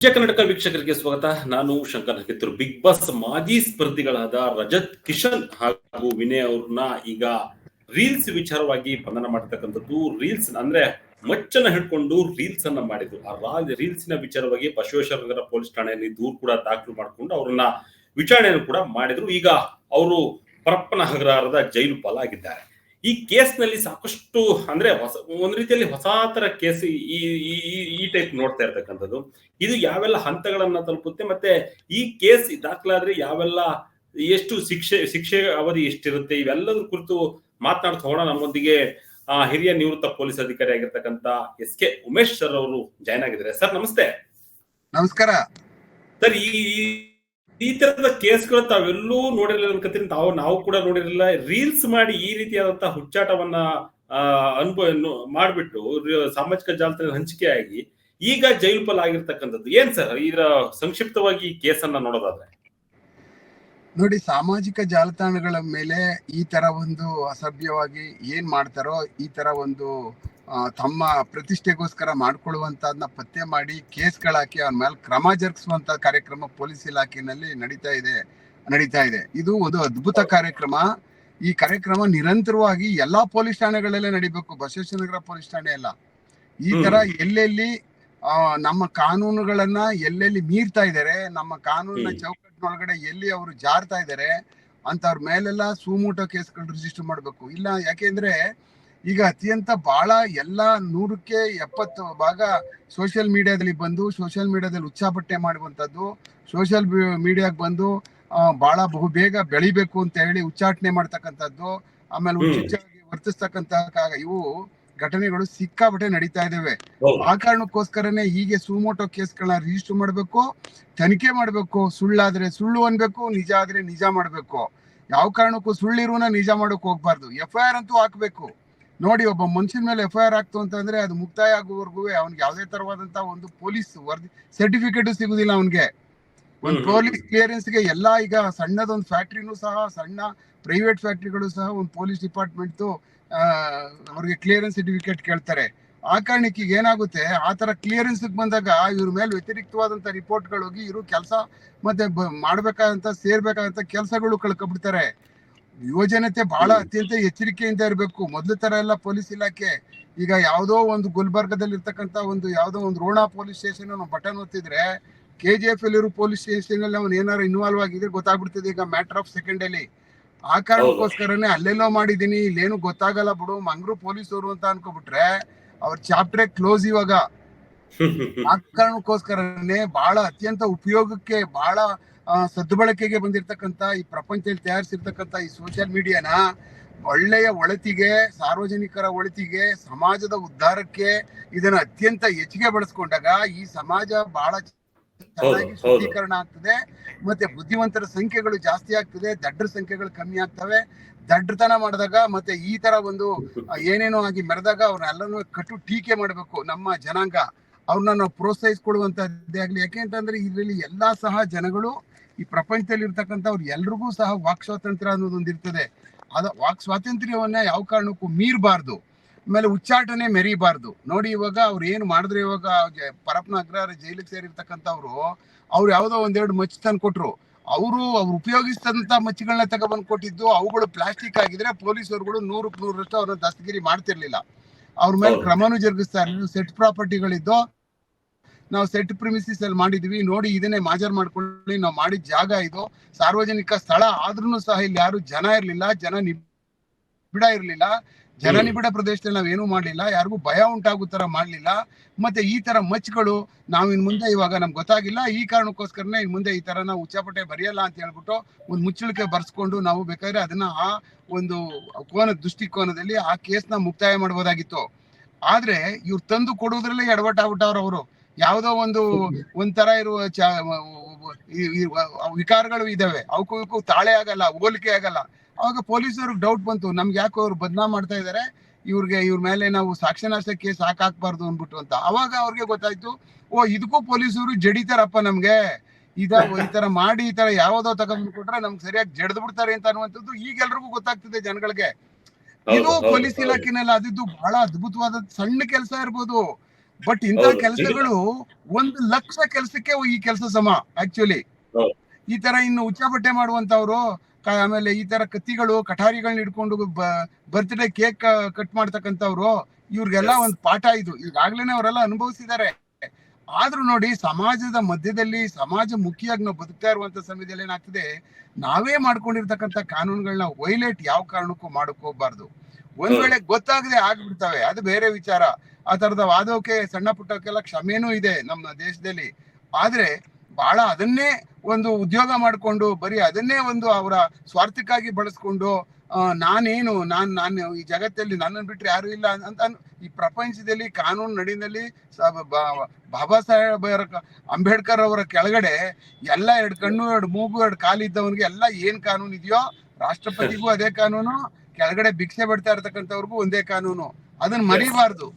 ವಿಜಯ ಕರ್ನಾಟಕ ವೀಕ್ಷಕರಿಗೆ ಸ್ವಾಗತ. ನಾನು ಶಂಕರ್ ಕಿತ್ತೂರು. ಬಿಗ್ ಬಾಸ್ ಮಾಜಿ ಸ್ಪರ್ಧಿಗಳಾದ ರಜತ್ ಕಿಶನ್ ಹಾಗೂ ವಿನಯ್ ಅವ್ರನ್ನ ಈಗ ರೀಲ್ಸ್ ವಿಚಾರವಾಗಿ ಬಂಧನ ಮಾಡತಕ್ಕಂಥದ್ದು. ರೀಲ್ಸ್ ಅಂದ್ರೆ ಮಚ್ಚನ್ನ ಹಿಡ್ಕೊಂಡು ರೀಲ್ಸ್ ಅನ್ನ ಮಾಡಿದ್ರು. ಆ ರೀಲ್ಸ್ ನ ವಿಚಾರವಾಗಿ ಬಸವೇಶ್ವರ ನಗರ ಪೊಲೀಸ್ ಠಾಣೆಯಲ್ಲಿ ದೂರು ಕೂಡ ದಾಖಲು ಮಾಡಿಕೊಂಡು ಅವ್ರನ್ನ ವಿಚಾರಣೆಯನ್ನು ಕೂಡ ಮಾಡಿದ್ರು. ಈಗ ಅವರು ಪರಪ್ಪನ ಅಗ್ರಹಾರದ ಜೈಲು ಪಾಲಾಗಿದ್ದಾರೆ. ಈ ಕೇಸ್ ನಲ್ಲಿ ಸಾಕಷ್ಟು ಅಂದ್ರೆ ಒಂದ್ ರೀತಿಯಲ್ಲಿ ಹೊಸ ತರ ಕೇಸ್ ಈ ಟೈಪ್ ನೋಡ್ತಾ ಇರ್ತಕ್ಕಂಥದ್ದು. ಇದು ಯಾವೆಲ್ಲ ಹಂತಗಳನ್ನ ತಲುಪುತ್ತೆ, ಮತ್ತೆ ಈ ಕೇಸ್ ದಾಖಲಾದ್ರೆ ಯಾವೆಲ್ಲ ಎಷ್ಟು ಶಿಕ್ಷೆ ಅವಧಿ ಎಷ್ಟಿರುತ್ತೆ, ಇವೆಲ್ಲದ್ರ ಕುರಿತು ಮಾತನಾಡ್ತಾ ಹೋಗೋಣ. ನಮ್ಮೊಂದಿಗೆ ಹಿರಿಯ ನಿವೃತ್ತ ಪೊಲೀಸ್ ಅಧಿಕಾರಿ ಆಗಿರ್ತಕ್ಕಂಥ SK ಉಮೇಶ್ ಸರ್ ಅವರು ಜಾಯ್ನ್ ಆಗಿದ್ದಾರೆ. ಸರ್ ನಮಸ್ತೆ. ನಮಸ್ಕಾರ ಸರ್. ಈ ತರದ ಕೇಸ್ಗಳು ತಾವೆಲ್ಲೂ ನೋಡಿರಲಿಲ್ಲ ಅನ್ಕತ್ತೀನಿ. ನಾವು ಕೂಡ ನೋಡಿರಲಿಲ್ಲ. ರೀಲ್ಸ್ ಮಾಡಿ ಈ ರೀತಿಯಾದಂತಹ ಹುಚ್ಚಾಟವನ್ನ ಮಾಡ್ಬಿಟ್ಟು ಸಾಮಾಜಿಕ ಜಾಲತಾಣ ಹಂಚಿಕೆಯಾಗಿ ಈಗ ಜೈಲು ಪಾಲಾಗಿರ್ತಕ್ಕಂಥದ್ದು ಏನ್ ಸರ್? ಇದರ ಸಂಕ್ಷಿಪ್ತವಾಗಿ ಈ ಕೇಸನ್ನ ನೋಡೋದಾದ್ರೆ ನೋಡಿ, ಸಾಮಾಜಿಕ ಜಾಲತಾಣಗಳ ಮೇಲೆ ಈ ತರ ಒಂದು ಅಸಭ್ಯವಾಗಿ ಏನ್ ಮಾಡ್ತಾರೋ, ಈ ತರ ಒಂದು ತಮ್ಮ ಪ್ರತಿಷ್ಠೆಗೋಸ್ಕರ ಮಾಡ್ಕೊಳ್ಳುವಂತದನ್ನ ಪತ್ತೆ ಮಾಡಿ ಕೇಸ್ಗಳಾಕಿ ಅವನ ಮೇಲೆ ಕ್ರಮ ಜರುಗಿಸುವಂತ ಕಾರ್ಯಕ್ರಮ ಪೊಲೀಸ್ ಇಲಾಖೆಯಲ್ಲಿ ನಡೀತಾ ಇದೆ. ಇದು ಒಂದು ಅದ್ಭುತ ಕಾರ್ಯಕ್ರಮ. ಈ ಕಾರ್ಯಕ್ರಮ ನಿರಂತರವಾಗಿ ಎಲ್ಲಾ ಪೊಲೀಸ್ ಠಾಣೆಗಳಲ್ಲೇ ನಡಿಬೇಕು, ಬಸವೇಶ್ವರ ನಗರ ಪೊಲೀಸ್ ಠಾಣೆ ಅಲ್ಲ. ಈ ತರ ಎಲ್ಲೆಲ್ಲಿ ನಮ್ಮ ಕಾನೂನುಗಳನ್ನ ಎಲ್ಲೆಲ್ಲಿ ಮೀರ್ತಾ ಇದ್ದಾರೆ, ನಮ್ಮ ಕಾನೂನಿನ ಚೌಕಟ್ಟಿನೊಳಗಡೆ ಎಲ್ಲಿ ಅವರು ಜಾರ್ತಾ ಇದ್ದಾರೆ ಅಂತವ್ರ ಮೇಲೆಲ್ಲ ಸುಮೋಟೋ ಕೇಸ್ಗಳು ರಿಜಿಸ್ಟರ್ ಮಾಡ್ಬೇಕು. ಇಲ್ಲ, ಯಾಕೆಂದ್ರೆ ಈಗ ಅತ್ಯಂತ ಬಹಳ ಎಲ್ಲ 100ಕ್ಕೆ 70 ಭಾಗ ಸೋಷಿಯಲ್ ಮೀಡಿಯಾದಲ್ಲಿ ಉಚ್ಚಾಪಟ್ಟೆ ಮಾಡುವಂತದ್ದು, ಸೋಷಿಯಲ್ ಮೀಡಿಯಾಗ್ ಬಂದು ಬಹಳ ಬಹು ಬೇಗ ಬೆಳಿಬೇಕು ಅಂತ ಹೇಳಿ ಉಚ್ಚಾಟನೆ ಮಾಡ್ತಕ್ಕಂಥದ್ದು, ಆಮೇಲೆ ಉಚಿತವಾಗಿ ವರ್ತಿಸ್ತಕ್ಕಂತ ಇವು ಘಟನೆಗಳು ಸಿಕ್ಕಾಪಟ್ಟೆ ನಡೀತಾ ಇದಾವೆ. ಆ ಕಾರಣಕ್ಕೋಸ್ಕರನೇ ಹೀಗೆ ಸುಮೋಟೋ ಕೇಸ್ಗಳನ್ನ ರಿಜಿಸ್ಟರ್ ಮಾಡ್ಬೇಕು, ತನಿಖೆ ಮಾಡ್ಬೇಕು. ಸುಳ್ಳಾದ್ರೆ ಸುಳ್ಳು ಅನ್ಬೇಕು, ನಿಜ ಆದ್ರೆ ನಿಜ ಮಾಡ್ಬೇಕು. ಯಾವ ಕಾರಣಕ್ಕೂ ಸುಳ್ಳಿರುವನ ನಿಜ ಮಾಡಕ್ ಹೋಗ್ಬಾರ್ದು. FIR ಅಂತೂ ಹಾಕ್ಬೇಕು. ನೋಡಿ, ಒಬ್ಬ ಮನುಷ್ಯನ ಮೇಲೆ FIR ಆಗ್ತು ಅಂತಂದ್ರೆ ಅದು ಮುಕ್ತಾಯ ಆಗುವವರೆಗೂ ಅವ್ನಿಗೆ ಯಾವುದೇ ತರವಾದಂತ ಒಂದು ಪೊಲೀಸ್ ವರದಿ ಸರ್ಟಿಫಿಕೇಟ್ ಸಿಗುದಿಲ್ಲ. ಅವನ್ಗೆ ಒಂದು ಪೊಲೀಸ್ ಕ್ಲಿಯರೆನ್ಸ್ಗೆ ಎಲ್ಲಾ, ಈಗ ಸಣ್ಣದೊಂದು ಫ್ಯಾಕ್ಟ್ರಿನೂ ಸಹ, ಸಣ್ಣ ಪ್ರೈವೇಟ್ ಫ್ಯಾಕ್ಟ್ರಿಗಳು ಸಹ ಒಂದು ಪೊಲೀಸ್ ಡಿಪಾರ್ಟ್ಮೆಂಟ್ ಅವ್ರಿಗೆ ಕ್ಲಿಯರೆನ್ಸ್ ಸರ್ಟಿಫಿಕೇಟ್ ಕೇಳ್ತಾರೆ. ಆ ಕಾರಣಕ್ಕೆ ಈಗ ಏನಾಗುತ್ತೆ, ಆ ತರ ಕ್ಲಿಯರೆನ್ಸ್ ಬಂದಾಗ ಇವ್ರ ಮೇಲೆ ವ್ಯತಿರಿಕ್ತವಾದಂತ ರಿಪೋರ್ಟ್ಗಳು ಹೋಗಿ ಇವರು ಕೆಲಸ ಮತ್ತೆ ಸೇರ್ಬೇಕಾದಂತ ಕೆಲಸಗಳು ಕಳ್ಕೊಬಿಡ್ತಾರೆ. ಯುವಜನತೆ ಬಹಳ ಅತ್ಯಂತ ಎಚ್ಚರಿಕೆಯಿಂದ ಇರಬೇಕು. ಮೊದಲ ತರ ಎಲ್ಲ ಪೊಲೀಸ್ ಇಲಾಖೆ ಈಗ ಯಾವುದೋ ಒಂದು ಗುಲ್ಬರ್ಗದಲ್ಲಿ ಇರ್ತಕ್ಕಂತ ಯಾವುದೋ ಒಂದು ರೋಣ ಪೊಲೀಸ್ ಸ್ಟೇಷನ್ ಬಟನ್ ಒತ್ತಿದ್ರೆ KGF ಅಲ್ಲಿರೋ ಪೊಲೀಸ್ ಸ್ಟೇಷನ್ ಅಲ್ಲಿ ಅವ್ನು ಏನಾರು ಇನ್ವಾಲ್ವ್ ಆಗಿದ್ರೆ ಗೊತ್ತಾಗ್ಬಿಡ್ತದೆ ಈಗ ಮ್ಯಾಟರ್ ಆಫ್ ಸೆಕೆಂಡ್ ಅಲ್ಲಿ. ಆ ಕಾರಣಕ್ಕೋಸ್ಕರನೇ ಅಲ್ಲೆಲ್ಲೋ ಮಾಡಿದೀನಿ, ಇಲ್ಲೇನು ಗೊತ್ತಾಗಲ್ಲ ಬಿಡು, ಮಂಗ್ಳೂರು ಪೊಲೀಸರು ಅಂತ ಅನ್ಕೋಬಿಟ್ರೆ ಅವ್ರ ಚಾಪ್ಟರ್ ಕ್ಲೋಸ್ ಇವಾಗ. ಆ ಕಾರಣಕ್ಕೋಸ್ಕರನೇ ಬಹಳ ಅತ್ಯಂತ ಉಪಯೋಗಕ್ಕೆ, ಬಹಳ ಸದ್ಬಳಕೆಗೆ ಬಂದಿರ್ತಕ್ಕಂಥ ಈ ಪ್ರಪಂಚದಲ್ಲಿ ತಯಾರಿಸಿರ್ತಕ್ಕಂಥ ಈ ಸೋಷಿಯಲ್ ಮೀಡಿಯಾನ ಒಳ್ಳೆಯ ಒಳತಿಗೆ, ಸಾರ್ವಜನಿಕರ ಒಳತಿಗೆ, ಸಮಾಜದ ಉದ್ಧಾರಕ್ಕೆ ಇದನ್ನ ಅತ್ಯಂತ ಹೆಚ್ಚಿಗೆ ಬಳಸ್ಕೊಂಡಾಗ ಈ ಸಮಾಜ ಬಹಳ ಚೆನ್ನಾಗಿ ಶುದ್ಧೀಕರಣ ಆಗ್ತದೆ. ಮತ್ತೆ ಬುದ್ಧಿವಂತರ ಸಂಖ್ಯೆಗಳು ಜಾಸ್ತಿ ಆಗ್ತದೆ, ದಡ್ಡರ ಸಂಖ್ಯೆಗಳು ಕಮ್ಮಿ ಆಗ್ತವೆ. ದಡ್ಡತನ ಮಾಡಿದಾಗ ಮತ್ತೆ ಈ ತರ ಒಂದು ಏನೇನೋ ಆಗಿ ಮೆರೆದಾಗ ಅವ್ರನ್ನೆಲ್ಲನೂ ಕಟ್ಟು ಟೀಕೆ ಮಾಡ್ಬೇಕು. ನಮ್ಮ ಜನಾಂಗ ಅವ್ರನ್ನ ನಾವು ಪ್ರೋತ್ಸಾಹಿಸ್ಕೊಳ್ಳುವಂತದ್ದೇ ಆಗ್ಲಿ. ಯಾಕೆ ಅಂತಂದ್ರೆ ಇದರಲ್ಲಿ ಎಲ್ಲಾ ಸಹ ಜನಗಳು, ಈ ಪ್ರಪಂಚದಲ್ಲಿ ಇರ್ತಕ್ಕಂಥವ್ರು ಎಲ್ರಿಗೂ ಸಹ ವಾಕ್ ಸ್ವಾತಂತ್ರ್ಯ ಅನ್ನೋದೊಂದು ಇರ್ತದೆ. ವಾಕ್ ಸ್ವಾತಂತ್ರ್ಯವನ್ನ ಯಾವ ಕಾರಣಕ್ಕೂ ಮೀರಬಾರ್ದು, ಆಮೇಲೆ ಉಚ್ಚಾಟನೆ ಮೆರಿಬಾರ್ದು. ನೋಡಿ, ಇವಾಗ ಅವ್ರು ಏನು ಮಾಡಿದ್ರು, ಇವಾಗ ಪರಪ್ಪನ ಅಗ್ರಹಾರ ಜೈಲಿಗೆ ಸೇರಿರ್ತಕ್ಕಂಥವ್ರು ಅವ್ರು ಯಾವ್ದೋ ಒಂದೆರಡು ಮಚ್ಚು ತಂದು ಕೊಟ್ರು. ಅವ್ರು ಉಪಯೋಗಿಸಿದಂತ ಮಚ್ಚುಗಳನ್ನ ತಗೊಬಂದ್ ಕೊಟ್ಟಿದ್ದು, ಅವುಗಳು ಪ್ಲಾಸ್ಟಿಕ್ ಆಗಿದ್ರೆ ಪೊಲೀಸರುಗಳು 100ಕ್ಕೆ 100ರಷ್ಟು ಅವ್ರನ್ನ ದಸ್ತಗಿರಿ ಮಾಡ್ತಿರ್ಲಿಲ್ಲ. ಅವ್ರ ಮೇಲೆ ಕ್ರಮನೂ ಜರುಗಿಸ್ತಾ ಇರಲಿಲ್ಲ. ಸೆಟ್ ಪ್ರಾಪರ್ಟಿಗಳಿದ್ದು ನಾವು ಸೆಟ್ ಪ್ರಿಮಿಸಿಸ್ ಅಲ್ಲಿ ಮಾಡಿದ್ವಿ, ನೋಡಿ ಇದನ್ನೇ ಮಾಜರ್ ಮಾಡ್ಕೊಳ್ಳಿ, ನಾವು ಮಾಡಿದ ಜಾಗ ಇದು ಸಾರ್ವಜನಿಕ ಸ್ಥಳ ಆದ್ರೂ ಸಹ ಇಲ್ಲಿ ಯಾರು ಜನ ಇರ್ಲಿಲ್ಲ, ಜನನಿಬಿಡ ಪ್ರದೇಶದಲ್ಲಿ ನಾವೇನು ಮಾಡ್ಲಿಲ್ಲ, ಯಾರಿಗೂ ಭಯ ಉಂಟಾಗೋ ತರ ಮಾಡ್ಲಿಲ್ಲ. ಮತ್ತೆ ಈ ತರ ಮಚ್ಗಳು ನಾವು ಇನ್ ಮುಂದೆ ಇವಾಗ ನಮ್ಗೆ ಗೊತ್ತಾಗಿಲ್ಲ, ಈ ಕಾರಣಕ್ಕೋಸ್ಕರನೇ ಇನ್ ಮುಂದೆ ಈ ತರ ನಾವು ಉಚ್ಚಾಪಟ್ಟೆ ಬರೆಯಲ್ಲ ಅಂತ ಹೇಳ್ಬಿಟ್ಟು ಒಂದು ಮುಚ್ಚಳಿಕೆ ಬರ್ಸ್ಕೊಂಡು ನಾವು ಬೇಕಾದ್ರೆ ಅದನ್ನ ಆ ಒಂದು ದೃಷ್ಟಿಕೋನದಲ್ಲಿ ಆ ಕೇಸ್ನ ಮುಕ್ತಾಯ ಮಾಡ್ಬೋದಾಗಿತ್ತು. ಆದ್ರೆ ಇವ್ರು ತಂದು ಕೊಡುವುದ್ರಲ್ಲೇ ಎಡವಟ್ಟಾಗ್ಬಿಟ್ಟವ್ರು. ಅವರು ಯಾವುದೋ ಒಂಥರ ಇರುವ ವಿಕಾರಗಳು ಇದಾವೆ, ಅವಕ್ಕೂ ತಾಳೆ ಆಗಲ್ಲ, ಹೋಲಿಕೆ ಆಗಲ್ಲ. ಅವಾಗ ಪೊಲೀಸರಿಗೆ ಡೌಟ್ ಬಂತು, ನಮ್ಗೆ ಯಾಕೋ ಅವ್ರು ಬದನಾಮ್ ಮಾಡ್ತಾ ಇದಾರೆ, ಇವ್ರ ಮೇಲೆ ನಾವು ಸಾಕ್ಷ್ಯನಾಶ ಕೇಸ್ ಹಾಕ್ಬಾರ್ದು ಅಂದ್ಬಿಟ್ಟು ಅಂತ. ಅವಾಗ ಅವ್ರಿಗೆ ಗೊತ್ತಾಯ್ತು, ಇದಕ್ಕೂ ಪೊಲೀಸರು ಜಡಿತಾರಪ್ಪ ನಮ್ಗೆ, ಈ ತರ ಮಾಡಿ ಈ ತರ ಯಾವ್ದೋ ತಗೊಂಡ್ ಕೊಟ್ರೆ ನಮ್ಗೆ ಸರಿಯಾಗಿ ಜಡ್ದು ಬಿಡ್ತಾರೆ ಅಂತ ಅನ್ನುವಂಥದ್ದು ಈಗೆಲ್ರಿಗೂ ಗೊತ್ತಾಗ್ತದೆ ಜನಗಳಿಗೆ. ಇದು ಪೊಲೀಸ್ ಇಲಾಖೆನೆಲ್ಲ ಅದಿದ್ದು ಬಹಳ ಅದ್ಭುತವಾದ ಸಣ್ಣ ಕೆಲಸ ಇರ್ಬೋದು, ಬಟ್ ಇಂಥ ಹೌದು, ಕೆಲಸಗಳು 1,00,000 ಕೆಲಸಕ್ಕೆ ಈ ಕೆಲಸ ಸಮ ಆಕ್ಚುಲಿ. ಹೌದು. ಈ ತರ ಇನ್ನು ಉಚ್ಚಾಬಟ್ಟೆ ಮಾಡುವಂತವ್ರು, ಆಮೇಲೆ ಈ ತರ ಕತ್ತಿಗಳು ಕಠಾರಿಗಳನ್ನ ಹಿಡ್ಕೊಂಡು ಬರ್ತ್ಡೇ ಕೇಕ್ ಕಟ್ ಮಾಡ್ತಕ್ಕಂಥವ್ರು, ಇವ್ರಿಗೆಲ್ಲ ಎಸ್ ಒಂದು ಪಾಠ ಇದು. ಈಗಾಗ್ಲೇನೆ ಅವರೆಲ್ಲ ಅನುಭವಿಸಿದ್ದಾರೆ. ಆದ್ರೂ ನೋಡಿ, ಸಮಾಜದ ಮಧ್ಯದಲ್ಲಿ ಸಮಾಜ ಮುಖಿಯಾಗಿ ನಾವು ಬದುಕ್ತಾ ಇರುವಂತ ಸಮಯದಲ್ಲಿ ಏನಾಗ್ತದೆ, ನಾವೇ ಮಾಡ್ಕೊಂಡಿರ್ತಕ್ಕಂಥ ಕಾನೂನುಗಳನ್ನ ವೈಲೇಟ್ ಯಾವ ಕಾರಣಕ್ಕೂ ಮಾಡಕ್ ಹೋಗ್ಬಾರ್ದು. ಒಂದ್ ವೇಳೆ ಗೊತ್ತಾಗದೆ ಆಗ್ಬಿಡ್ತವೆ, ಅದು ಬೇರೆ ವಿಚಾರ. ಆ ತರದ ವಾದೋಕೆ ಸಣ್ಣ ಪುಟ್ಟಕ್ಕೆಲ್ಲ ಕ್ಷಮೆನೂ ಇದೆ ನಮ್ಮ ದೇಶದಲ್ಲಿ. ಆದ್ರೆ ಬಹಳ ಅದನ್ನೇ ಒಂದು ಉದ್ಯೋಗ ಮಾಡ್ಕೊಂಡು ಬರೀ ಅದನ್ನೇ ಒಂದು ಅವರ ಸ್ವಾರ್ಥಕ್ಕಾಗಿ ಬಳಸ್ಕೊಂಡು ನಾನು ಈ ಜಗತ್ತಲ್ಲಿ ನನ್ನನ್ನು ಬಿಟ್ರೆ ಯಾರು ಇಲ್ಲ ಅಂತ ಈ ಪ್ರಪಂಚದಲ್ಲಿ ಕಾನೂನು ನಡಿನಲ್ಲಿ ಬಾಬಾ ಸಾಹೇಬ್ ಅಂಬೇಡ್ಕರ್ ಅವರ ಕೆಳಗಡೆ ಎಲ್ಲ 2 ಕಣ್ಣು 2 ಮೂಗು 2 ಕಾಲು ಇದ್ದವನಿಗೆ ಎಲ್ಲ ಏನ್ ಕಾನೂನು ಇದೆಯೋ, ರಾಷ್ಟ್ರಪತಿಗೂ ಅದೇ ಕಾನೂನು, ಕೆಳಗಡೆ ಭಿಕ್ಷೆ ಬಿಡ್ತಾ ಇರ್ತಕ್ಕಂಥವ್ರಿಗೂ ಒಂದೇ ಕಾನೂನು. ಅದನ್ನ ಮರಿಬಾರ್ದು.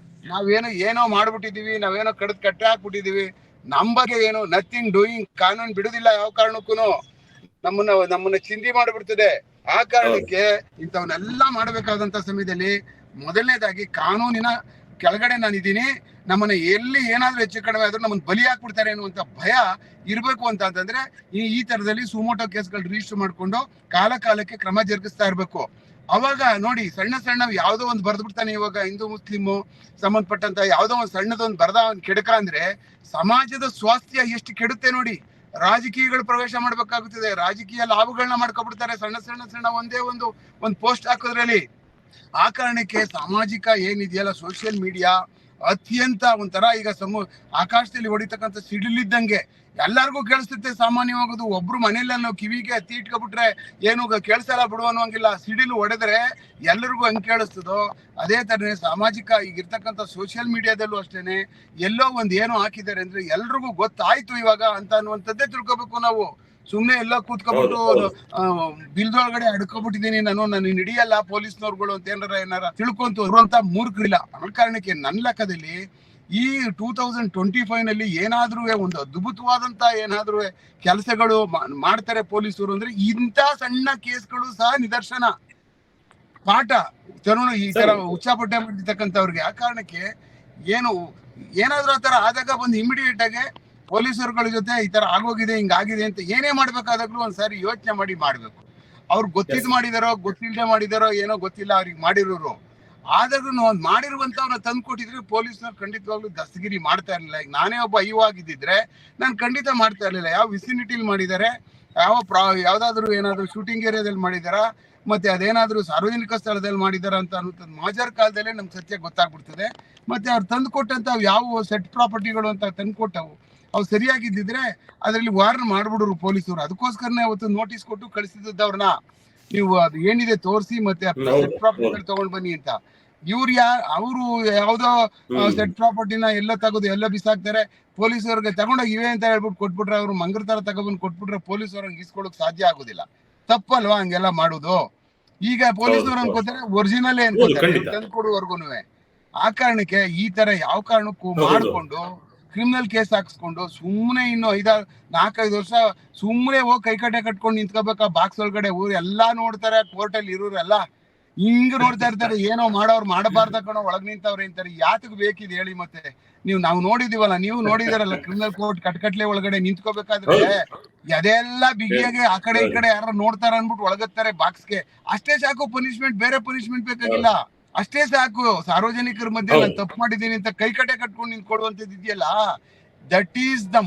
ಏನೋ ಮಾಡ್ಬಿಟ್ಟಿದೀವಿ, ನಾವೇನೋ ಕಟ್ಟೆ ಹಾಕ್ಬಿಟ್ಟಿದೀವಿ, ನಮ್ ಬಗ್ಗೆ ಏನು ನಥಿಂಗ್ ಡೂಯಿಂಗ್. ಕಾನೂನು ಬಿಡುದಿಲ್ಲ ಯಾವ ಕಾರಣಕ್ಕೂ, ನಮ್ಮನ್ನ ಚಿಂದಿ ಮಾಡ್ಬಿಡ್ತದೆ. ಆ ಕಾರಣಕ್ಕೆ ಇಂಥವನ್ನೆಲ್ಲ ಮಾಡ್ಬೇಕಾದಂತ ಸಮಯದಲ್ಲಿ ಮೊದಲನೇದಾಗಿ ಕಾನೂನಿನ ಕೆಳಗಡೆ ನಾನಿದ್ದೀನಿ, ನಮ್ಮನ್ನ ಎಲ್ಲಿ ಏನಾದ್ರೂ ಹೆಚ್ಚು ಕಡಿಮೆ ಆದ್ರೂ ನಮ್ಮನ್ನ ಬಲಿ ಹಾಕ್ಬಿಡ್ತಾರೆ ಅನ್ನುವಂತ ಭಯ ಇರ್ಬೇಕು ಅಂತಂದ್ರೆ ಈ ತರದಲ್ಲಿ ಸುಮೋಟೋ ಕೇಸ್ಗಳು ರಿಜಿಸ್ಟರ್ ಮಾಡ್ಕೊಂಡು ಕಾಲಕ್ಕೆ ಕ್ರಮ ಜರುಗಿಸ್ತಾ ಇರ್ಬೇಕು. ಅವಾಗ ನೋಡಿ, ಸಣ್ಣ ಯಾವ್ದೋ ಒಂದು ಬರ್ದ್ ಬಿಡ್ತಾನೆ. ಇವಾಗ ಹಿಂದೂ ಮುಸ್ಲಿಮು ಸಂಬಂಧಪಟ್ಟಂತ ಯಾವ್ದೋ ಒಂದು ಸಣ್ಣದೊಂದು ಬರ್ದ ಒಂದು ಕೆಡಕ ಅಂದ್ರೆ ಸಮಾಜದ ಸ್ವಾಸ್ಥ್ಯ ಎಷ್ಟು ಕೆಡುತ್ತೆ ನೋಡಿ. ರಾಜಕೀಯಗಳು ಪ್ರವೇಶ ಮಾಡ್ಬೇಕಾಗುತ್ತದೆ, ರಾಜಕೀಯ ಲಾಭಗಳನ್ನ ಮಾಡ್ಕೊಬಿಡ್ತಾರೆ ಸಣ್ಣ ಒಂದೇ ಒಂದು ಪೋಸ್ಟ್ ಹಾಕೋದ್ರಲ್ಲಿ. ಆ ಕಾರಣಕ್ಕೆ ಸಾಮಾಜಿಕ ಏನಿದೆಯಲ್ಲ, ಸೋಷಿಯಲ್ ಮೀಡಿಯಾ ಅತ್ಯಂತ ಒಂಥರ ಈಗ ಆಕಾಶದಲ್ಲಿ ಹೊಡಿತಕ್ಕಂಥ ಸಿಡಿಲಿದ್ದಂಗೆ ಎಲ್ಲಾರ್ಗೂ ಕೇಳಿಸುತ್ತೆ. ಸಾಮಾನ್ಯವಾಗೋದು ಒಬ್ರು ಮನೇಲಿ ನಾವು ಕಿವಿಗೆ ಹತ್ತಿ ಇಟ್ಕೊಬಿಟ್ರೆ ಏನು ಕೇಳಿಸಲ್ಲ ಬಿಡು ಅನ್ನೋಂಗಿಲ್ಲ. ಸಿಡಿಲು ಹೊಡೆದ್ರೆ ಎಲ್ಲರಿಗೂ ಹಂಗೆ ಕೇಳಿಸ್ತದೋ ಅದೇ ತರನೇ ಸಾಮಾಜಿಕ ಈಗಿರ್ತಕ್ಕಂಥ ಸೋಷಿಯಲ್ ಮೀಡಿಯಾದಲ್ಲೂ ಅಷ್ಟೇನೆ, ಎಲ್ಲೋ ಏನೋ ಹಾಕಿದ್ದಾರೆ ಅಂದ್ರೆ ಎಲ್ರಿಗೂ ಗೊತ್ತಾಯ್ತು ಇವಾಗ ಅಂತ ಅನ್ನುವಂಥದ್ದೇ ತಿಳ್ಕೊಬೇಕು ನಾವು. ಸುಮ್ನೆ ಎಲ್ಲ ಕೂತ್ಕೊಬಿಟ್ಟು ಬಿಲ್ದೊಳಗಡೆ ಅಡ್ಕೊಬಿಟ್ಟಿದ್ದೀನಿ ನಾನು ಹಿಡಿಯಲ್ಲ ಪೊಲೀಸ್ನವ್ರುಗಳು ಅಂತ ಏನಾರ ತಿಳ್ಕೊಂತು ಅಂತ ಮೂರ್ಖರಿಲ್ಲ. ಆ ಕಾರಣಕ್ಕೆ ನನ್ನ ಲೆಕ್ಕದಲ್ಲಿ ಈ 2025 ನಲ್ಲಿ ಏನಾದ್ರೂ ಒಂದು ಅದ್ಭುತವಾದಂತ ಏನಾದ್ರೂ ಕೆಲಸಗಳು ಮಾಡ್ತಾರೆ ಪೊಲೀಸರು ಅಂದ್ರೆ ಇಂಥ ಸಣ್ಣ ಕೇಸ್ಗಳು ಸಹ ನಿದರ್ಶನ ಪಾಠ ತರುಣ ಈ ತರ ಉಚ್ಚಾಪಟ್ಟೆ ಮಾಡಿರ್ತಕ್ಕಂಥವ್ರಿಗೆ. ಆ ಕಾರಣಕ್ಕೆ ಏನಾದ್ರೂ ಆ ತರ ಆದಾಗ ಬಂದು ಇಮಿಡಿಯೇಟ್ ಆಗಿ ಪೊಲೀಸರುಗಳ ಜೊತೆ ಈ ತರ ಆಗೋಗಿದೆ ಹಿಂಗಾಗಿದೆ ಅಂತ ಏನೇ ಮಾಡ್ಬೇಕಾದಾಗ್ಲೂ ಒಂದ್ಸಾರಿ ಯೋಚನೆ ಮಾಡ್ಬೇಕು. ಅವ್ರು ಗೊತ್ತಿದ್ ಮಾಡಿದಾರೋ ಗೊತ್ತಿಲ್ಲದೆ ಮಾಡಿದಾರೋ ಏನೋ ಗೊತ್ತಿಲ್ಲ, ಅವ್ರಿಗೆ ಮಾಡಿರೋರು. ಆದ್ರೂ ಮಾಡಿರುವಂತವ್ರನ್ನ ತಂದು ಕೊಟ್ಟಿದ್ರೆ ಪೊಲೀಸ್ನವ್ರು ಖಂಡಿತವಾಗ್ಲೂ ದಸ್ತಗಿರಿ ಮಾಡ್ತಾ ಇರ್ಲಿಲ್ಲ. ಈಗ ನಾನೇ ಒಬ್ಬ ಆಗಿದ್ದಿದ್ರೆ ನಾನು ಖಂಡಿತ ಮಾಡ್ತಾ ಇರ್ಲಿಲ್ಲ. ಯಾವ ವಿಸಿನಿಟಿಲಿ ಮಾಡಿದ್ದಾರೆ, ಯಾವ್ದಾದ್ರು ಏನಾದ್ರು ಶೂಟಿಂಗ್ ಏರಿಯಾದಲ್ಲಿ ಮಾಡಿದಾರ, ಮತ್ತೆ ಅದೇನಾದ್ರೂ ಸಾರ್ವಜನಿಕ ಸ್ಥಳದಲ್ಲಿ ಮಾಡಿದಾರ ಅಂತ ಅನ್ನೋದು ಮಾಜರ್ ಕಾಲದಲ್ಲೇ ನಮ್ಗೆ ಸತ್ಯ ಗೊತ್ತಾಗ್ಬಿಡ್ತದೆ. ಮತ್ತೆ ಅವ್ರು ತಂದು ಕೊಟ್ಟಂತ ಯಾವ ಸೆಟ್ ಪ್ರಾಪರ್ಟಿಗಳು ಅಂತ ತಂದು ಕೊಟ್ಟವು ಅವು ಸರಿಯಾಗಿದ್ದಿದ್ರೆ ಅದರಲ್ಲಿ ವಾರ್ನ್ ಮಾಡ್ಬಿಡೋರು ಪೊಲೀಸರು. ಅದಕ್ಕೋಸ್ಕರನೇ ಅವತ್ತು ನೋಟಿಸ್ ಕೊಟ್ಟು ಕಳಿಸಿದ್ದವ್ರನ್ನ, ನೀವು ಅದು ಏನಿದೆ ತೋರಿಸಿ ಮತ್ತೆ ಸೆಟ್ ಪ್ರಾಪರ್ಟಿ ತಗೊಂಡ್ ಬನ್ನಿ ಅಂತ. ಅವರು ಯಾವ್ದೋ ಸೆಟ್ ಪ್ರಾಪರ್ಟಿನ ಎಲ್ಲ ತೆಗೆದು ಎಲ್ಲ ಬಿಸಾಕ್ತಾರೆ. ಪೊಲೀಸವ್ರಿಗೆ ತಗೊಂಡೋಗಿ ಇವೆ ಅಂತ ಹೇಳ್ಬಿಟ್ಟು ಕೊಟ್ಬಿಟ್ರೆ, ಅವ್ರು ಮಂಗ್ರ ತರ ತಗೊಬಂದು ಕೊಟ್ಬಿಟ್ರೆ ಪೊಲೀಸವ್ರಂಗೆ ಇಸ್ಕೊಳಕ್ ಸಾಧ್ಯ ಆಗುದಿಲ್ಲ. ತಪ್ಪಲ್ವಾ ಹಂಗೆಲ್ಲ ಮಾಡುದು? ಈಗ ಪೊಲೀಸವ್ರು ಅನ್ಕೋತಾರೆ ಒರಿಜಿನಲ್ ಅನ್ಕೋತಾರೆ ತಂದು ಕೊಡುವವರ್ಗುನು. ಆ ಕಾರಣಕ್ಕೆ ಈ ತರ ಯಾವ ಕಾರಣಕ್ಕೂ ಮಾಡ್ಕೊಂಡು ಕ್ರಿಮಿನಲ್ ಕೇಸ್ ಹಾಕ್ಸ್ಕೊಂಡು ಸುಮ್ಮನೆ ಇನ್ನು 4-5 ವರ್ಷ ಸುಮ್ಮನೆ ಹೋಗಿ ಕೈಕಟ್ಟೆ ಕಟ್ಕೊಂಡು ನಿಂತ್ಕೋಬೇಕಾ ಬಾಕ್ಸ್ ಒಳಗಡೆ. ಎಲ್ಲಾ ನೋಡ್ತಾರೆ, ಕೋರ್ಟಲ್ಲಿ ಇರೋರೆಲ್ಲ ಹಿಂಗ್ ನೋಡ್ತಾ ಇರ್ತಾರೆ, ಏನೋ ಮಾಡೋರು ಮಾಡಬಾರ್ದ ಕಣೋ ಒಳಗ್ ನಿಂತವ್ರೆ ಅಂತಾರೆ. ಯಾತಕ್ ಬೇಕಿದೆ ಹೇಳಿ? ಮತ್ತೆ ನಾವು ನೋಡಿದೀವಲ್ಲ, ನೀವು ನೋಡಿದಾರಲ್ಲ ಕ್ರಿಮಿನಲ್ ಕೋರ್ಟ್ ಕಟ್ಕಟ್ಲೆ ಒಳಗಡೆ ನಿಂತ್ಕೋಬೇಕಾದ್ರೆ ಅದೆಲ್ಲ ಬಿಗಿಯಾಗಿ ಆ ಕಡೆ ಈ ಕಡೆ ಯಾರು ನೋಡ್ತಾರ ಅನ್ಬಿಟ್ಟು ಒಳಗತ್ತಾರೆ ಬಾಕ್ಸ್ಗೆ. ಅಷ್ಟೇ ಸಾಕು ಪನಿಷ್ಮೆಂಟ್, ಬೇರೆ ಪನಿಷ್ಮೆಂಟ್ ಬೇಕಾಗಿಲ್ಲ. ಅಷ್ಟೇ ಸಾಕು. ಸಾರ್ವಜನಿಕರ ಮಧ್ಯೆ ನಾನು ತಪ್ಪು ಮಾಡಿದ್ದೀನಿ ಅಂತ ಕೈಕಟ್ಟೆ ಕಟ್ಕೊಂಡು ನಿಂತ್ಕೊಡುವಂತದ್ದು ಇದೆಯಲ್ಲ, ದಟ್ ಈಸ್ ದ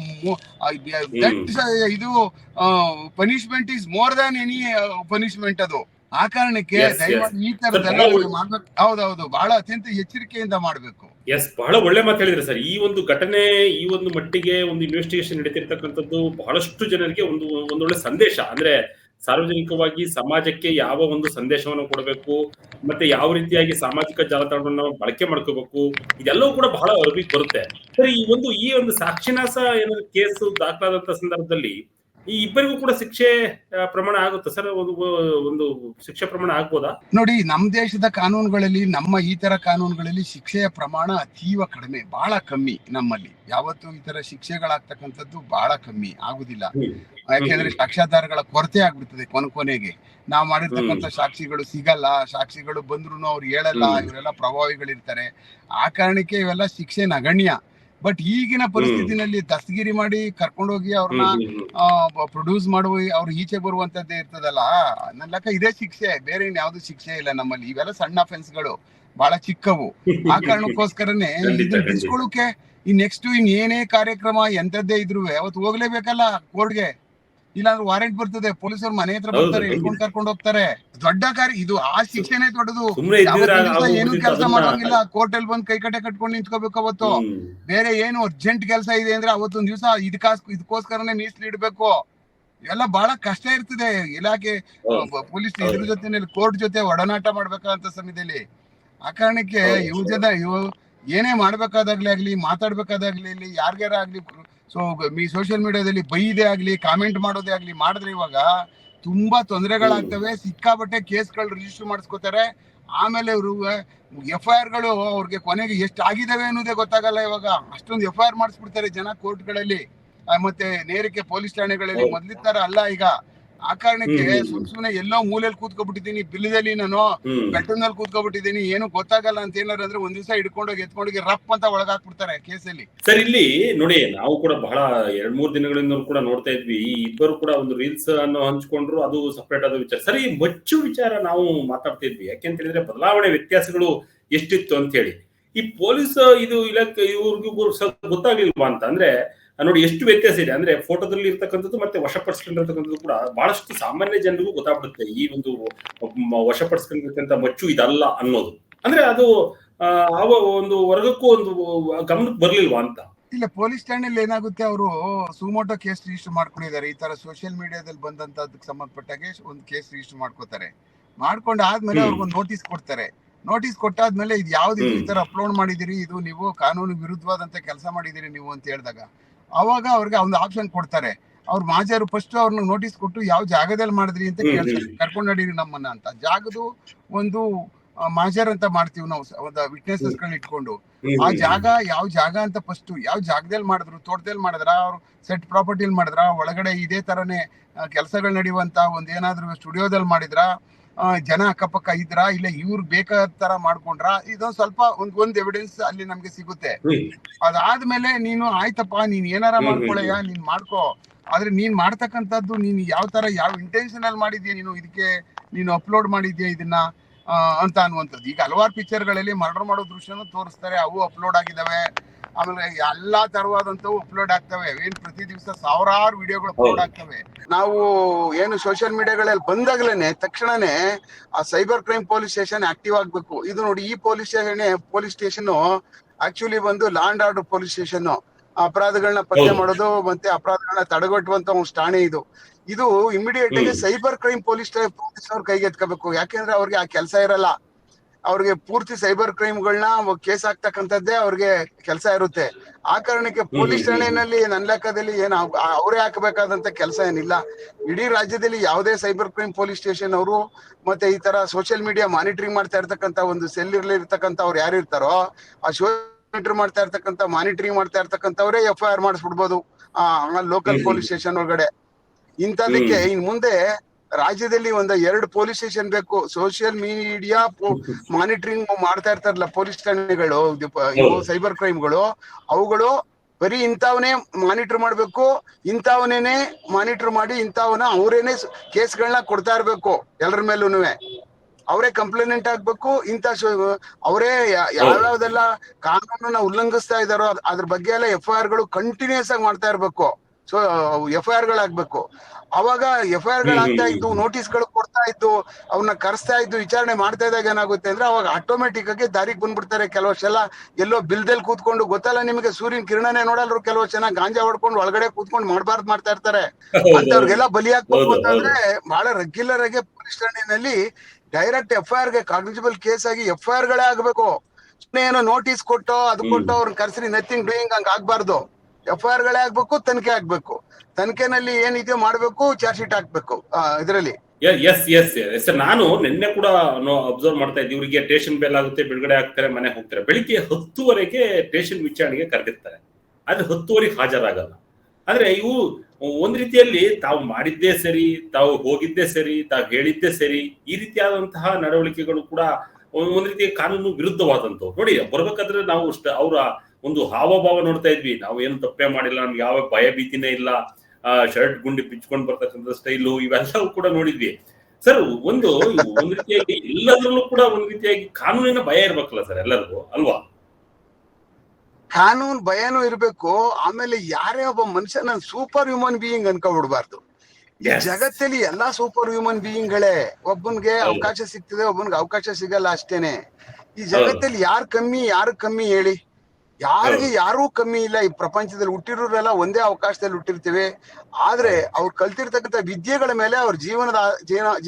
ಇದು punishment is more than any punishment ಅದು. ಆ ಕಾರಣಕ್ಕೆ ದಯಮಾಡಿ ಈ ತರದೆಲ್ಲ ಮಾಡ್ಬೇಕು. ಹೌದೌದು, ಬಹಳ ಅತ್ಯಂತ ಎಚ್ಚರಿಕೆಯಿಂದ ಮಾಡ್ಬೇಕು. ಬಹಳ ಒಳ್ಳೆ ಮಾತು ಹೇಳಿದ್ರಿ ಸರ್. ಈ ಒಂದು ಘಟನೆ ಈ ಒಂದು ಮಟ್ಟಿಗೆ ಒಂದು ಇನ್ವೆಸ್ಟಿಗೇಷನ್ ನಡೀತಿರ್ತಕ್ಕಂಥದ್ದು ಬಹಳಷ್ಟು ಜನರಿಗೆ ಒಂದೊಳ್ಳೆ ಸಂದೇಶ. ಅಂದ್ರೆ ಸಾರ್ವಜನಿಕವಾಗಿ ಸಮಾಜಕ್ಕೆ ಯಾವ ಒಂದು ಸಂದೇಶವನ್ನು ಕೊಡಬೇಕು, ಮತ್ತೆ ಯಾವ ರೀತಿಯಾಗಿ ಸಾಮಾಜಿಕ ಜಾಲತಾಣವನ್ನು ಬಳಕೆ ಮಾಡ್ಕೋಬೇಕು, ಇದೆಲ್ಲವೂ ಕೂಡ ಬಹಳ ಅರಿವಿಗೆ ಬರುತ್ತೆ. ಸರಿ, ಈ ಒಂದು ಸಾಕ್ಷಿನಾಶ ಏನಾದ್ರು ಕೇಸ್ ದಾಖಲಾದಂತ ಸಂದರ್ಭದಲ್ಲಿ ಈ ಇಬ್ಬರಿಗೂ ಕೂಡ ಶಿಕ್ಷೆ ಪ್ರಮಾಣ ಆಗುತ್ತೆ ಸರ್? ಒಂದು ಶಿಕ್ಷೆ ಪ್ರಮಾಣ ಆಗ್ಬೋದಾ? ನೋಡಿ, ನಮ್ಮ ದೇಶದ ಕಾನೂನುಗಳಲ್ಲಿ, ನಮ್ಮ ಈ ತರ ಕಾನೂನುಗಳಲ್ಲಿ ಶಿಕ್ಷೆಯ ಪ್ರಮಾಣ ಅತೀವ ಕಡಿಮೆ, ಬಹಳ ಕಮ್ಮಿ. ನಮ್ಮಲ್ಲಿ ಯಾವತ್ತೂ ಈ ತರ ಶಿಕ್ಷೆಗಳಾಗ್ತಕ್ಕಂಥದ್ದು ಬಹಳ ಕಮ್ಮಿ ಆಗುದಿಲ್ಲ. ಯಾಕೆಂದ್ರೆ ಸಾಕ್ಷ್ಯಾಧಾರಗಳ ಕೊರತೆ ಆಗ್ಬಿಡ್ತದೆ. ಕೊನೆಗೆ ನಾವು ಮಾಡಿರ್ತಕ್ಕಂಥ ಸಾಕ್ಷಿಗಳು ಸಿಗಲ್ಲ, ಸಾಕ್ಷಿಗಳು ಬಂದ್ರು ಅವ್ರು ಹೇಳಲ್ಲ, ಇವರೆಲ್ಲ ಪ್ರಭಾವಿಗಳಿರ್ತಾರೆ. ಆ ಕಾರಣಕ್ಕೆ ಇವೆಲ್ಲ ಶಿಕ್ಷೆ ನಗಣ್ಯ. ಬಟ್ ಈಗಿನ ಪರಿಸ್ಥಿತಿನಲ್ಲಿ ದಸ್ತಗಿರಿ ಮಾಡಿ ಕರ್ಕೊಂಡೋಗಿ ಅವ್ರನ್ನ ಪ್ರೊಡ್ಯೂಸ್ ಮಾಡುವ, ಅವ್ರು ಈಚೆ ಬರುವಂತದ್ದೇ ಇರ್ತದಲ್ಲ, ನನ್ನ ಲೆಕ್ಕ ಇದೇ ಶಿಕ್ಷೆ, ಬೇರೆ ಇನ್ಯಾವ್ದು ಶಿಕ್ಷೆ ಇಲ್ಲ ನಮ್ಮಲ್ಲಿ. ಇವೆಲ್ಲ ಸಣ್ಣ ಅಫೆನ್ಸ್ಗಳು, ಬಹಳ ಚಿಕ್ಕವು. ಆ ಕಾರಣಕ್ಕೋಸ್ಕರನೇ ಇದನ್ನ ಬಿಡಿಸ್ಕೊಳ್ಳೋಕೆ ಈ ನೆಕ್ಸ್ಟ್ ಏನೇ ಕಾರ್ಯಕ್ರಮ ಎಂತದ್ದೇ ಇದ್ರು ಅವತ್ತು ಹೋಗ್ಲೇಬೇಕಲ್ಲ ಕೋರ್ಟ್ಗೆ. ಇಲ್ಲಾಂದ್ರೆ ವಾರೆಂಟ್ ಬರ್ತದೆ, ಪೊಲೀಸರು ಮನೆ ಹತ್ರ ಬರ್ತಾರೆ, ಇಟ್ಕೊಂಡು ಕರ್ಕೊಂಡು ಹೋಗ್ತಾರೆ. ದೊಡ್ಡ ಕಾರ್ಯ ಇದು, ಆ ಶಿಕ್ಷೆನೇ ದೊಡ್ಡದು. ಏನು ಕೆಲಸ ಮಾಡೋಂಗಿಲ್ಲ, ಕೋರ್ಟ್ ಅಲ್ಲಿ ಬಂದು ಕೈ ಕಟ್ಟೆ ಕಟ್ಕೊಂಡು ನಿಂತ್ಕೋಬೇಕು. ಅವತ್ತು ಬೇರೆ ಏನು ಅರ್ಜೆಂಟ್ ಕೆಲಸ ಇದೆ ಅಂದ್ರೆ ಅವತ್ತೊಂದ್ ದಿವಸ ಇದಕ್ಕೋಸ್ಕರನೇ ಮೀಸಲಿಡ್ಬೇಕು. ಇವೆಲ್ಲ ಬಹಳ ಕಷ್ಟ ಇರ್ತದೆ. ಇಲಾಖೆ ಪೊಲೀಸ್ ಇದ್ರ ಜೊತೆ ಕೋರ್ಟ್ ಜೊತೆ ಒಡನಾಟ ಮಾಡ್ಬೇಕಾದಂತ ಸಮಯದಲ್ಲಿ. ಆ ಕಾರಣಕ್ಕೆ ಇವು ಏನೇ ಮಾಡ್ಬೇಕಾದಾಗ್ಲೇ ಆಗ್ಲಿ, ಮಾತಾಡ್ಬೇಕಾದಾಗ್ಲಿ, ಯಾರ್ಯಾರ ಆಗ್ಲಿ, ಸೋಷಿಯಲ್ ಮೀಡಿಯಾದಲ್ಲಿ ಬೈದೇ ಆಗ್ಲಿ, ಕಾಮೆಂಟ್ ಮಾಡೋದೇ ಆಗ್ಲಿ ಮಾಡಿದ್ರೆ ಇವಾಗ ತುಂಬಾ ತೊಂದರೆಗಳಾಗ್ತವೆ. ಸಿಕ್ಕಾಪಟ್ಟೆ ಕೇಸ್ಗಳು ರಿಜಿಸ್ಟರ್ ಮಾಡಿಸ್ಕೋತಾರೆ. ಆಮೇಲೆ ಇವರು FIR ಗಳು ಅವ್ರಿಗೆ ಕೊನೆಗೆ ಎಷ್ಟು ಆಗಿದಾವೆ ಅನ್ನೋದೇ ಗೊತ್ತಾಗಲ್ಲ. ಇವಾಗ ಅಷ್ಟೊಂದು FIR ಮಾಡಿಸ್ಬಿಡ್ತಾರೆ ಜನ ಕೋರ್ಟ್ಗಳಲ್ಲಿ, ಮತ್ತೆ ನೇರಕ್ಕೆ ಪೊಲೀಸ್ ಠಾಣೆಗಳಲ್ಲಿ. ಮೊದ್ಲಿತ್ತಾರ ಅಲ್ಲ ಈಗ. ಆ ಕಾರಣಕ್ಕೆ ಸುಮ್ನೆ ಎಲ್ಲೋ ಮೂಲೆಯಲ್ಲಿ ಕೂತ್ಕೊಬಿಟ್ಟಿದ್ದೀನಿ, ಬಿಲ್ಲದಲ್ಲಿ ನಾನು ಬೆಟ್ಟದಲ್ಲಿ ಕೂತ್ಕೊಬಿಟ್ಟಿದ್ದೀನಿ, ಏನು ಗೊತ್ತಾಗಲ್ಲ ಅಂತ ಏನಾರು ಅಂದ್ರೆ ಒಂದ್ ದಿವಸ ಹಿಡ್ಕೊಂಡೋಗಿ ಎತ್ಕೊಂಡೋಗಿ ರಪ್ ಅಂತ ಒಳಗಾಕ್ಬಿಡ್ತಾರೆ ಕೇಸಲ್ಲಿ. ಸರ್, ಇಲ್ಲಿ ನೋಡಿ, ನಾವು ಕೂಡ ಬಹಳ 2-3 ದಿನಗಳಿಂದ ಕೂಡ ನೋಡ್ತಾ ಇದ್ವಿ, ಈ ಇಬ್ಬರು ಕೂಡ ಒಂದು ರೀಲ್ಸ್ ಅನ್ನು ಹಂಚ್ಕೊಂಡ್ರು, ಅದು ಸಪರೇಟ್ ಆದ ವಿಚಾರ. ಸರಿ, ಮಚ್ಚು ವಿಚಾರ ನಾವು ಮಾತಾಡ್ತಿದ್ವಿ. ಯಾಕೆಂತ ಹೇಳಿದ್ರೆ ಬದಲಾವಣೆ ವ್ಯತ್ಯಾಸಗಳು ಎಷ್ಟಿತ್ತು ಅಂತ ಹೇಳಿ. ಈ ಪೊಲೀಸ್ ಇದು ಇಲಾಖೆ ಇವ್ರಿಗೂ ಗೊತ್ತಾಗ್ಲಿಲ್ವಾ ಅಂತ ಅಂದ್ರೆ ನೋಡಿ ಎಷ್ಟು ವ್ಯತ್ಯಾಸ ಇದೆ ಅಂದ್ರೆ, ಫೋಟೋದಲ್ಲಿ ಇರ್ತಕ್ಕಂಥದ್ದು ಮತ್ತೆ ವಶಪಡಿಸ್ಕೊಂಡಿರ್ತಕ್ಕಂಥದ್ದು ಕೂಡ ಬಹಳಷ್ಟು ಸಾಮಾನ್ಯ ಜನರಿಗೂ ಗೊತ್ತಾಗ್ಬಿಡುತ್ತೆ. ಈ ಒಂದು ವಶಪಡಿಸ್ಕೊಂಡಿರ್ತಕ್ಕಂಥ ಮಚ್ಚು ಇದಲ್ಲ ಅನ್ನೋದು. ಅಂದ್ರೆ ಅದು ಒಂದು ವರ್ಗಕ್ಕೂ ಒಂದು ಗಮನಕ್ಕೆ ಬರ್ಲಿಲ್ವಾ ಅಂತ. ಇಲ್ಲ, ಪೊಲೀಸ್ ಠಾಣೆಯಲ್ಲಿ ಏನಾಗುತ್ತೆ, ಅವರು ಸುಮೋಟೋ ಕೇಸ್ ರಿಜಿಸ್ಟರ್ ಮಾಡ್ಕೊಂಡಿದ್ದಾರೆ. ಈ ತರ ಸೋಷಿಯಲ್ ಮೀಡಿಯಾದಲ್ಲಿ ಬಂದಂತದಕ್ಕೆ ಸಂಬಂಧಪಟ್ಟಾಗೆ ಒಂದು ಕೇಸ್ ರಿಜಿಸ್ಟರ್ ಮಾಡ್ಕೋತಾರೆ. ಮಾಡ್ಕೊಂಡು ಆದ್ಮೇಲೆ ಅವ್ರಿಗೊಂದು ನೋಟಿಸ್ ಕೊಡ್ತಾರೆ. ನೋಟಿಸ್ ಕೊಟ್ಟಾದ್ಮೇಲೆ ಇದು ಯಾವ್ದು ಈ ತರ ಅಪ್ಲೋಡ್ ಮಾಡಿದಿರಿ, ಇದು ನೀವು ಕಾನೂನು ವಿರುದ್ಧವಾದಂತ ಕೆಲಸ ಮಾಡಿದಿರಿ ನೀವು ಅಂತ ಹೇಳಿದಾಗ ಅವಾಗ ಅವ್ರಿಗೆ ಒಂದು ಆಪ್ಷನ್ ಕೊಡ್ತಾರೆ. ಅವ್ರ ಮಾಜರು ಫಸ್ಟ್ ಅವ್ರನ್ನ ನೋಟಿಸ್ ಕೊಟ್ಟು ಯಾವ ಜಾಗದಲ್ಲಿ ಮಾಡಿದ್ರಿ ಅಂತ ಕೇಳ್ತಾರೆ, ಕರ್ಕೊಂಡು ನಡೀರಿ ನಮ್ಮನ್ನ ಅಂತ. ಜಾಗದು ಒಂದು ಮಾಜರ್ ಅಂತ ಮಾಡ್ತೀವಿ ನಾವು, ಒಂದು ವಿಟ್ನೆಸಸ್ ಗಳನ್ನ ಇಟ್ಕೊಂಡು. ಆ ಜಾಗ ಯಾವ ಜಾಗ ಅಂತ ಫಸ್ಟ್ ಯಾವ ಜಾಗದಲ್ಲಿ ಮಾಡಿದ್ರು, ತೋಟದಲ್ಲಿ ಮಾಡಿದ್ರ, ಅವ್ರು ಸೆಟ್ ಪ್ರಾಪರ್ಟಿಲಿ ಮಾಡಿದ್ರ, ಒಳಗಡೆ ಇದೇ ತರನೇ ಕೆಲಸಗಳು ನಡೆಯುವಂತ ಒಂದೇನಾದ್ರು ಸ್ಟುಡಿಯೋದಲ್ಲಿ ಮಾಡಿದ್ರ, ಜನ ಅಕ್ಕಪಕ್ಕ ಇದ್ರ, ಇಲ್ಲ ಇವ್ರು ಬೇಕಾದ ತರ ಮಾಡ್ಕೊಂಡ್ರ, ಇದೊಂದು ಸ್ವಲ್ಪ ಒಂದ್ ಎವಿಡೆನ್ಸ್ ಅಲ್ಲಿ ನಮ್ಗೆ ಸಿಗುತ್ತೆ. ಅದಾದ್ಮೇಲೆ ನೀನು ಆಯ್ತಪ್ಪ, ನೀನ್ ಏನಾರ ಮಾಡ್ಕೊಳಯ್ಯ, ನೀನ್ ಮಾಡ್ಕೋ. ಆದ್ರೆ ನೀನ್ ಮಾಡ್ತಕ್ಕಂಥದ್ದು ನೀನ್ ಯಾವ ತರ, ಯಾವ ಇಂಟೆನ್ಷನ್ ಅಲ್ಲಿ ಮಾಡಿದ್ಯಾ, ಇದಕ್ಕೆ ನೀನು ಅಪ್ಲೋಡ್ ಮಾಡಿದ್ಯಾ ಇದನ್ನ ಅಂತ ಅನ್ನುವಂಥದ್ದು. ಈಗ ಹಲವಾರು ಪಿಕ್ಚರ್ಗಳಲ್ಲಿ ಮರ್ಡರ್ ಮಾಡೋ ದೃಶ್ಯನೂ ತೋರಿಸ್ತಾರೆ, ಅವು ಅಪ್ಲೋಡ್ ಆಗಿದಾವೆ. ಆಮೇಲೆ ಎಲ್ಲಾ ತರವಾದಂತವು ಅಪ್ಲೋಡ್ ಆಗ್ತವೆ. ಏನ್ ಪ್ರತಿ ದಿವಸ ಸಾವಿರಾರು ವಿಡಿಯೋಗಳು ಅಪ್ಲೋಡ್ ಆಗ್ತವೆ. ನಾವು ಏನು ಸೋಷಿಯಲ್ ಮೀಡಿಯಾಗಳಲ್ಲಿ ಬಂದಾಗ್ಲೇನೆ ತಕ್ಷಣನೇ ಆ cyber crime police station active ಆಗ್ಬೇಕು. ಇದು ನೋಡಿ, ಈ ಪೊಲೀಸ್ ಸ್ಟೇಷನ್ ಆಕ್ಚುಲಿ ಬಂದು law and order police station. ಅಪರಾಧಗಳನ್ನ ಪತ್ತೆ ಮಾಡೋದು ಮತ್ತೆ ಅಪರಾಧಗಳನ್ನ ತಡೆಗಟ್ಟುವಂತ ಒಂದು ಠಾಣೆ ಇದು. ಇಮಿಡಿಯೇಟ್ ಆಗಿ ಸೈಬರ್ ಕ್ರೈಮ್ ಪೊಲೀಸ್ ಅವ್ರ ಕೈಗೆ ಎತ್ಕೋಬೇಕು. ಯಾಕೆಂದ್ರೆ ಅವ್ರಿಗೆ ಆ ಕೆಲಸ ಇರಲ್ಲ. ಅವ್ರಿಗೆ ಪೂರ್ತಿ ಸೈಬರ್ ಕ್ರೈಮ್ಗಳನ್ನ ಕೇಸ್ ಆಗ್ತಕ್ಕಂಥದ್ದೇ ಅವ್ರಿಗೆ ಕೆಲಸ ಇರುತ್ತೆ. ಆ ಕಾರಣಕ್ಕೆ ಪೊಲೀಸ್ ಠಾಣೆಯಲ್ಲಿ ನನ್ನ ಲೆಕ್ಕದಲ್ಲಿ ಏನು ಅವರೇ ಹಾಕಬೇಕಾದಂತ ಕೆಲಸ ಏನಿಲ್ಲ. ಇಡೀ ರಾಜ್ಯದಲ್ಲಿ ಯಾವುದೇ ಸೈಬರ್ ಕ್ರೈಮ್ ಪೊಲೀಸ್ ಸ್ಟೇಷನ್ ಅವರು ಮತ್ತೆ ಈ ತರ ಸೋಷಿಯಲ್ ಮೀಡಿಯಾ ಮಾನಿಟರಿಂಗ್ ಮಾಡ್ತಾ ಇರ್ತಕ್ಕಂಥ ಒಂದು ಸೆಲ್ ಇರ್ತಕ್ಕಂಥ ಅವ್ರು ಯಾರು ಇರ್ತಾರೋ, ಆ ಮಾನಿಟರಿಂಗ್ ಮಾಡ್ತಾ ಇರ್ತಕ್ಕಂಥವ್ರೇ FIR ಮಾಡಿಸ್ಬಿಡ್ಬೋದು ಲೋಕಲ್ ಪೊಲೀಸ್ ಸ್ಟೇಷನ್ ಒಳಗಡೆ. ಇಂಥದಕ್ಕೆ ಇನ್ ಮುಂದೆ ರಾಜ್ಯದಲ್ಲಿ 2 ಪೊಲೀಸ್ ಸ್ಟೇಷನ್ ಬೇಕು. ಸೋಷಿಯಲ್ ಮೀಡಿಯಾ ಮಾನಿಟರಿಂಗ್ ಮಾಡ್ತಾ ಇರ್ತಾರಲ್ಲ ಪೊಲೀಸ್ ಠಾಣೆಗಳು, ಸೈಬರ್ ಕ್ರೈಮ್ಗಳು, ಅವುಗಳು ಬರೀ ಇಂಥವನ್ನೇ ಮಾನಿಟರ್ ಮಾಡ್ಬೇಕು, ಇಂಥವನ್ನೇನೆ ಮಾನಿಟರ್ ಮಾಡಿ ಇಂಥವನ್ನ ಅವರೇನೆ ಕೇಸ್ಗಳನ್ನ ಕೊಡ್ತಾ ಇರ್ಬೇಕು. ಎಲ್ಲರ ಮೇಲೂನುವೆ ಅವರೇ ಕಂಪ್ಲೇಂಟ್ ಆಗ್ಬೇಕು. ಅವರೇ ಯಾವ್ಯಾವ್ದೆಲ್ಲ ಕಾನೂನನ್ನ ಉಲ್ಲಂಘಿಸ್ತಾ ಇದಾರೋ ಅದ್ರ ಬಗ್ಗೆ ಎಲ್ಲ FIR ಗಳು ಕಂಟಿನ್ಯೂಸ್ ಆಗಿ ಮಾಡ್ತಾ ಇರ್ಬೇಕು. So FIR ಗಳಾಗ್ಬೇಕು. ಅವಾಗ FIR ಗಳಾಗ್ತಾ ಇದ್ದು, ನೋಟಿಸ್ ಗಳು ಕೊಡ್ತಾ ಇದ್ದು, ಅವ್ನ ಕರೆಸ್ತಾ ಇದ್ದು, ವಿಚಾರಣೆ ಮಾಡ್ತಾ ಇದ್ದಾಗ ಏನಾಗುತ್ತೆ ಅಂದ್ರೆ ಅವಾಗ ಆಟೋಮೆಟಿಕ್ ಆಗಿ ದಾರಿಗೆ ಬಂದ್ಬಿಡ್ತಾರೆ. ಕೆಲವಷ್ಟೆಲ್ಲ ಎಲ್ಲೋ ಬಿಲ್ದಲ್ಲಿ ಕೂತ್ಕೊಂಡು, ಗೊತ್ತಲ್ಲ ನಿಮಗೆ, ಸೂರ್ಯನ ಕಿರಣನೇ ನೋಡಲ್ರು ಕೆಲವು ಜನ, ಗಾಂಜಾ ಹೊಡ್ಕೊಂಡು ಒಳಗಡೆ ಕೂತ್ಕೊಂಡು ಮಾಡಬಾರ್ದು ಮಾಡ್ತಾ ಇರ್ತಾರೆ. ಅಂತವ್ರಿಗೆಲ್ಲ ಬಲಿ ಹಾಕ್ಬೇಕು ಅಂತಂದ್ರೆ ಬಹಳ ರೆಗ್ಯುಲರ್ ಆಗಿ ಪೊಲೀಸ್ ಠಾಣೆಯಲ್ಲಿ ಡೈರೆಕ್ಟ್ FIR ಗೆ ಕಾಗ್ನಿಜಿಬಲ್ ಕೇಸ್ ಆಗಿ FIR ಗಳೇ ಆಗ್ಬೇಕು. ಏನೋ ನೋಟಿಸ್ ಕೊಟ್ಟೋ ಅದು ಕೊಟ್ಟೋ ಅವ್ರನ್ನ ಕರ್ಸಿ ನಥಿಂಗ್ ಡೂಯಿಂಗ್ ಹಂಗ ಆಗ್ಬಾರ್ದು. FIR ಗಳೇ ಆಗ್ಬೇಕು, ತನಿಖೆ ಆಗ್ಬೇಕು. ತನಿಖೆನಲ್ಲಿ ಏನಿದೆಯೋ ಮಾಡ್ಬೇಕು, ಚಾರ್ಜ್ ಶೀಟ್ ಹಾಕ್ಬೇಕು ಇದರಲ್ಲಿ. ಎಸ್ ನಾನು ನಿನ್ನೆ ಕೂಡ ಅಬ್ಸರ್ವ್ ಮಾಡ್ತಾ ಇದ್ದೆ, ಇವರಿಗೆ ಸ್ಟೇಷನ್ ಬೇಲ್ ಆಗುತ್ತೆ, ಬಿಡುಗಡೆ ಆಗ್ತಾರೆ, ಮನೆ ಹೋಗ್ತಾರೆ. ಬೆಳಿಗ್ಗೆ 10 ಸ್ಟೇಷನ್ ವಿಚಾರಣೆಗೆ ಕರೆದಿರ್ತಾರೆ, ಆದ್ರೆ 10 ಹಾಜರಾಗಲ್ಲ. ಆದ್ರೆ ಇವು ಒಂದ್ ರೀತಿಯಲ್ಲಿ ತಾವು ಮಾಡಿದ್ದೇ ಸರಿ, ತಾವು ಹೋಗಿದ್ದೇ ಸರಿ, ತಾವು ಹೇಳಿದ್ದೇ ಸರಿ, ಈ ರೀತಿಯಾದಂತಹ ನಡವಳಿಕೆಗಳು ಕೂಡ ಒಂದ್ ರೀತಿಯ ಕಾನೂನು ವಿರುದ್ಧವಾದಂತವು. ನೋಡಿ, ಬರ್ಬೇಕಾದ್ರೆ ನಾವು ಅವರ ಒಂದು ಹಾವಭಾವ ನೋಡ್ತಾ ಇದ್ವಿ. ನಾವು ಏನು ತಪ್ಪೇ ಮಾಡಿಲ್ಲ, ನಮ್ಗೆ ಯಾವ ಭಯ ಭೀತಿನೇ ಇಲ್ಲ, ಶರ್ಟ್ ಗುಂಡಿ ಬಿಚ್ಕೊಂಡು ಬರ್ತಕ್ಕಂಥ ಸ್ಟೈಲು, ಇವೆಲ್ಲವೂ ಕೂಡ ನೋಡಿದ್ವಿ. ಸರ್, ಒಂದು ರೀತಿಯಾಗಿ ಎಲ್ಲದರಲ್ಲೂ ಕೂಡ ಒಂದ್ ರೀತಿಯಾಗಿ ಕಾನೂನಿನ ಭಯ ಇರ್ಬೇಕಲ್ಲ ಸರ್ ಎಲ್ಲರಿಗೂ, ಅಲ್ವಾ? ಕಾನೂನು ಭಯನೂ ಇರ್ಬೇಕು. ಆಮೇಲೆ ಯಾರೇ ಒಬ್ಬ ಮನುಷ್ಯನ ಸೂಪರ್ ಹ್ಯೂಮನ್ ಬೀಯಿಂಗ್ ಅನ್ಕೊಬಿಡ್ಬಾರ್ದು. ಈ ಜಗತ್ತಲ್ಲಿ ಎಲ್ಲಾ ಸೂಪರ್ ಹ್ಯೂಮನ್ ಬೀಯಿಂಗ್ಗಳೇ. ಒಬ್ಬನ್ಗೆ ಅವಕಾಶ ಸಿಗ್ತದೆ, ಒಬ್ಬನ್ಗೆ ಅವಕಾಶ ಸಿಗಲ್ಲ, ಅಷ್ಟೇನೆ. ಈ ಜಗತ್ತಲ್ಲಿ ಯಾರು ಕಮ್ಮಿ ಹೇಳಿ? ಯಾರಿಗೆ ಯಾರೂ ಕಮ್ಮಿ ಇಲ್ಲ. ಈ ಪ್ರಪಂಚದಲ್ಲಿ ಹುಟ್ಟಿರೋರೆಲ್ಲ ಒಂದೇ ಅವಕಾಶದಲ್ಲಿ ಹುಟ್ಟಿರ್ತೀವಿ. ಆದ್ರೆ ಅವ್ರು ಕಲ್ತಿರ್ತಕ್ಕಂಥ ವಿದ್ಯೆಗಳ ಮೇಲೆ ಅವ್ರ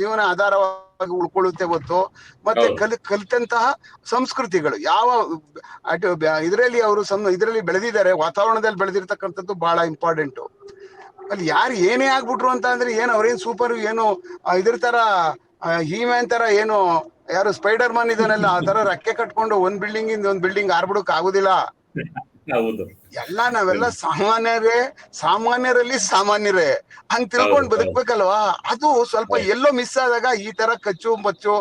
ಜೀವನ ಆಧಾರವಾಗಿ ಉಳ್ಕೊಳ್ಳುತ್ತೆ ಹೊತ್ತು. ಮತ್ತೆ ಕಲಿತಂತಹ ಸಂಸ್ಕೃತಿಗಳು ಯಾವ ಇದರಲ್ಲಿ ಅವರು ಇದರಲ್ಲಿ ಬೆಳೆದಿದ್ದಾರೆ, ವಾತಾವರಣದಲ್ಲಿ ಬೆಳೆದಿರ್ತಕ್ಕಂಥದ್ದು ಬಹಳ ಇಂಪಾರ್ಟೆಂಟು. ಅಲ್ಲಿ ಯಾರು ಏನೇ ಆಗ್ಬಿಟ್ರು ಅಂತ ಅಂದ್ರೆ ಏನು ಅವ್ರೇನ್ ಸೂಪರ್ ಏನು ಇದ್ರ ತರ ಹೀಮ್ಯಾನ್ ತರ ಏನು ಯಾರು ಸ್ಪೈಡರ್ ಮ್ಯಾನ್ ಇದನ್ನೆಲ್ಲ ಆ ತರ ರೆಕ್ಕೆ ಕಟ್ಕೊಂಡು ಒಂದ್ ಬಿಲ್ಡಿಂಗ್ ಇಂದ ಒಂದ್ ಬಿಲ್ಡಿಂಗ್ ಆರ್ಬಿಡಕ್ ಆಗುದಿಲ್ಲ. ನಾವೆಲ್ಲ ಸಾಮಾನ್ಯರಲ್ಲಿ ಸಾಮಾನ್ಯರೇ ಹಂಗ್ ತಿಳ್ಕೊಂಡ್ ಬದುಕ್ಬೇಕಲ್ವಾ? ಅದು ಸ್ವಲ್ಪ ಎಲ್ಲೋ ಮಿಸ್ ಆದಾಗ ಈ ತರ ಕಚ್ಚು ಬಚ್ಚು,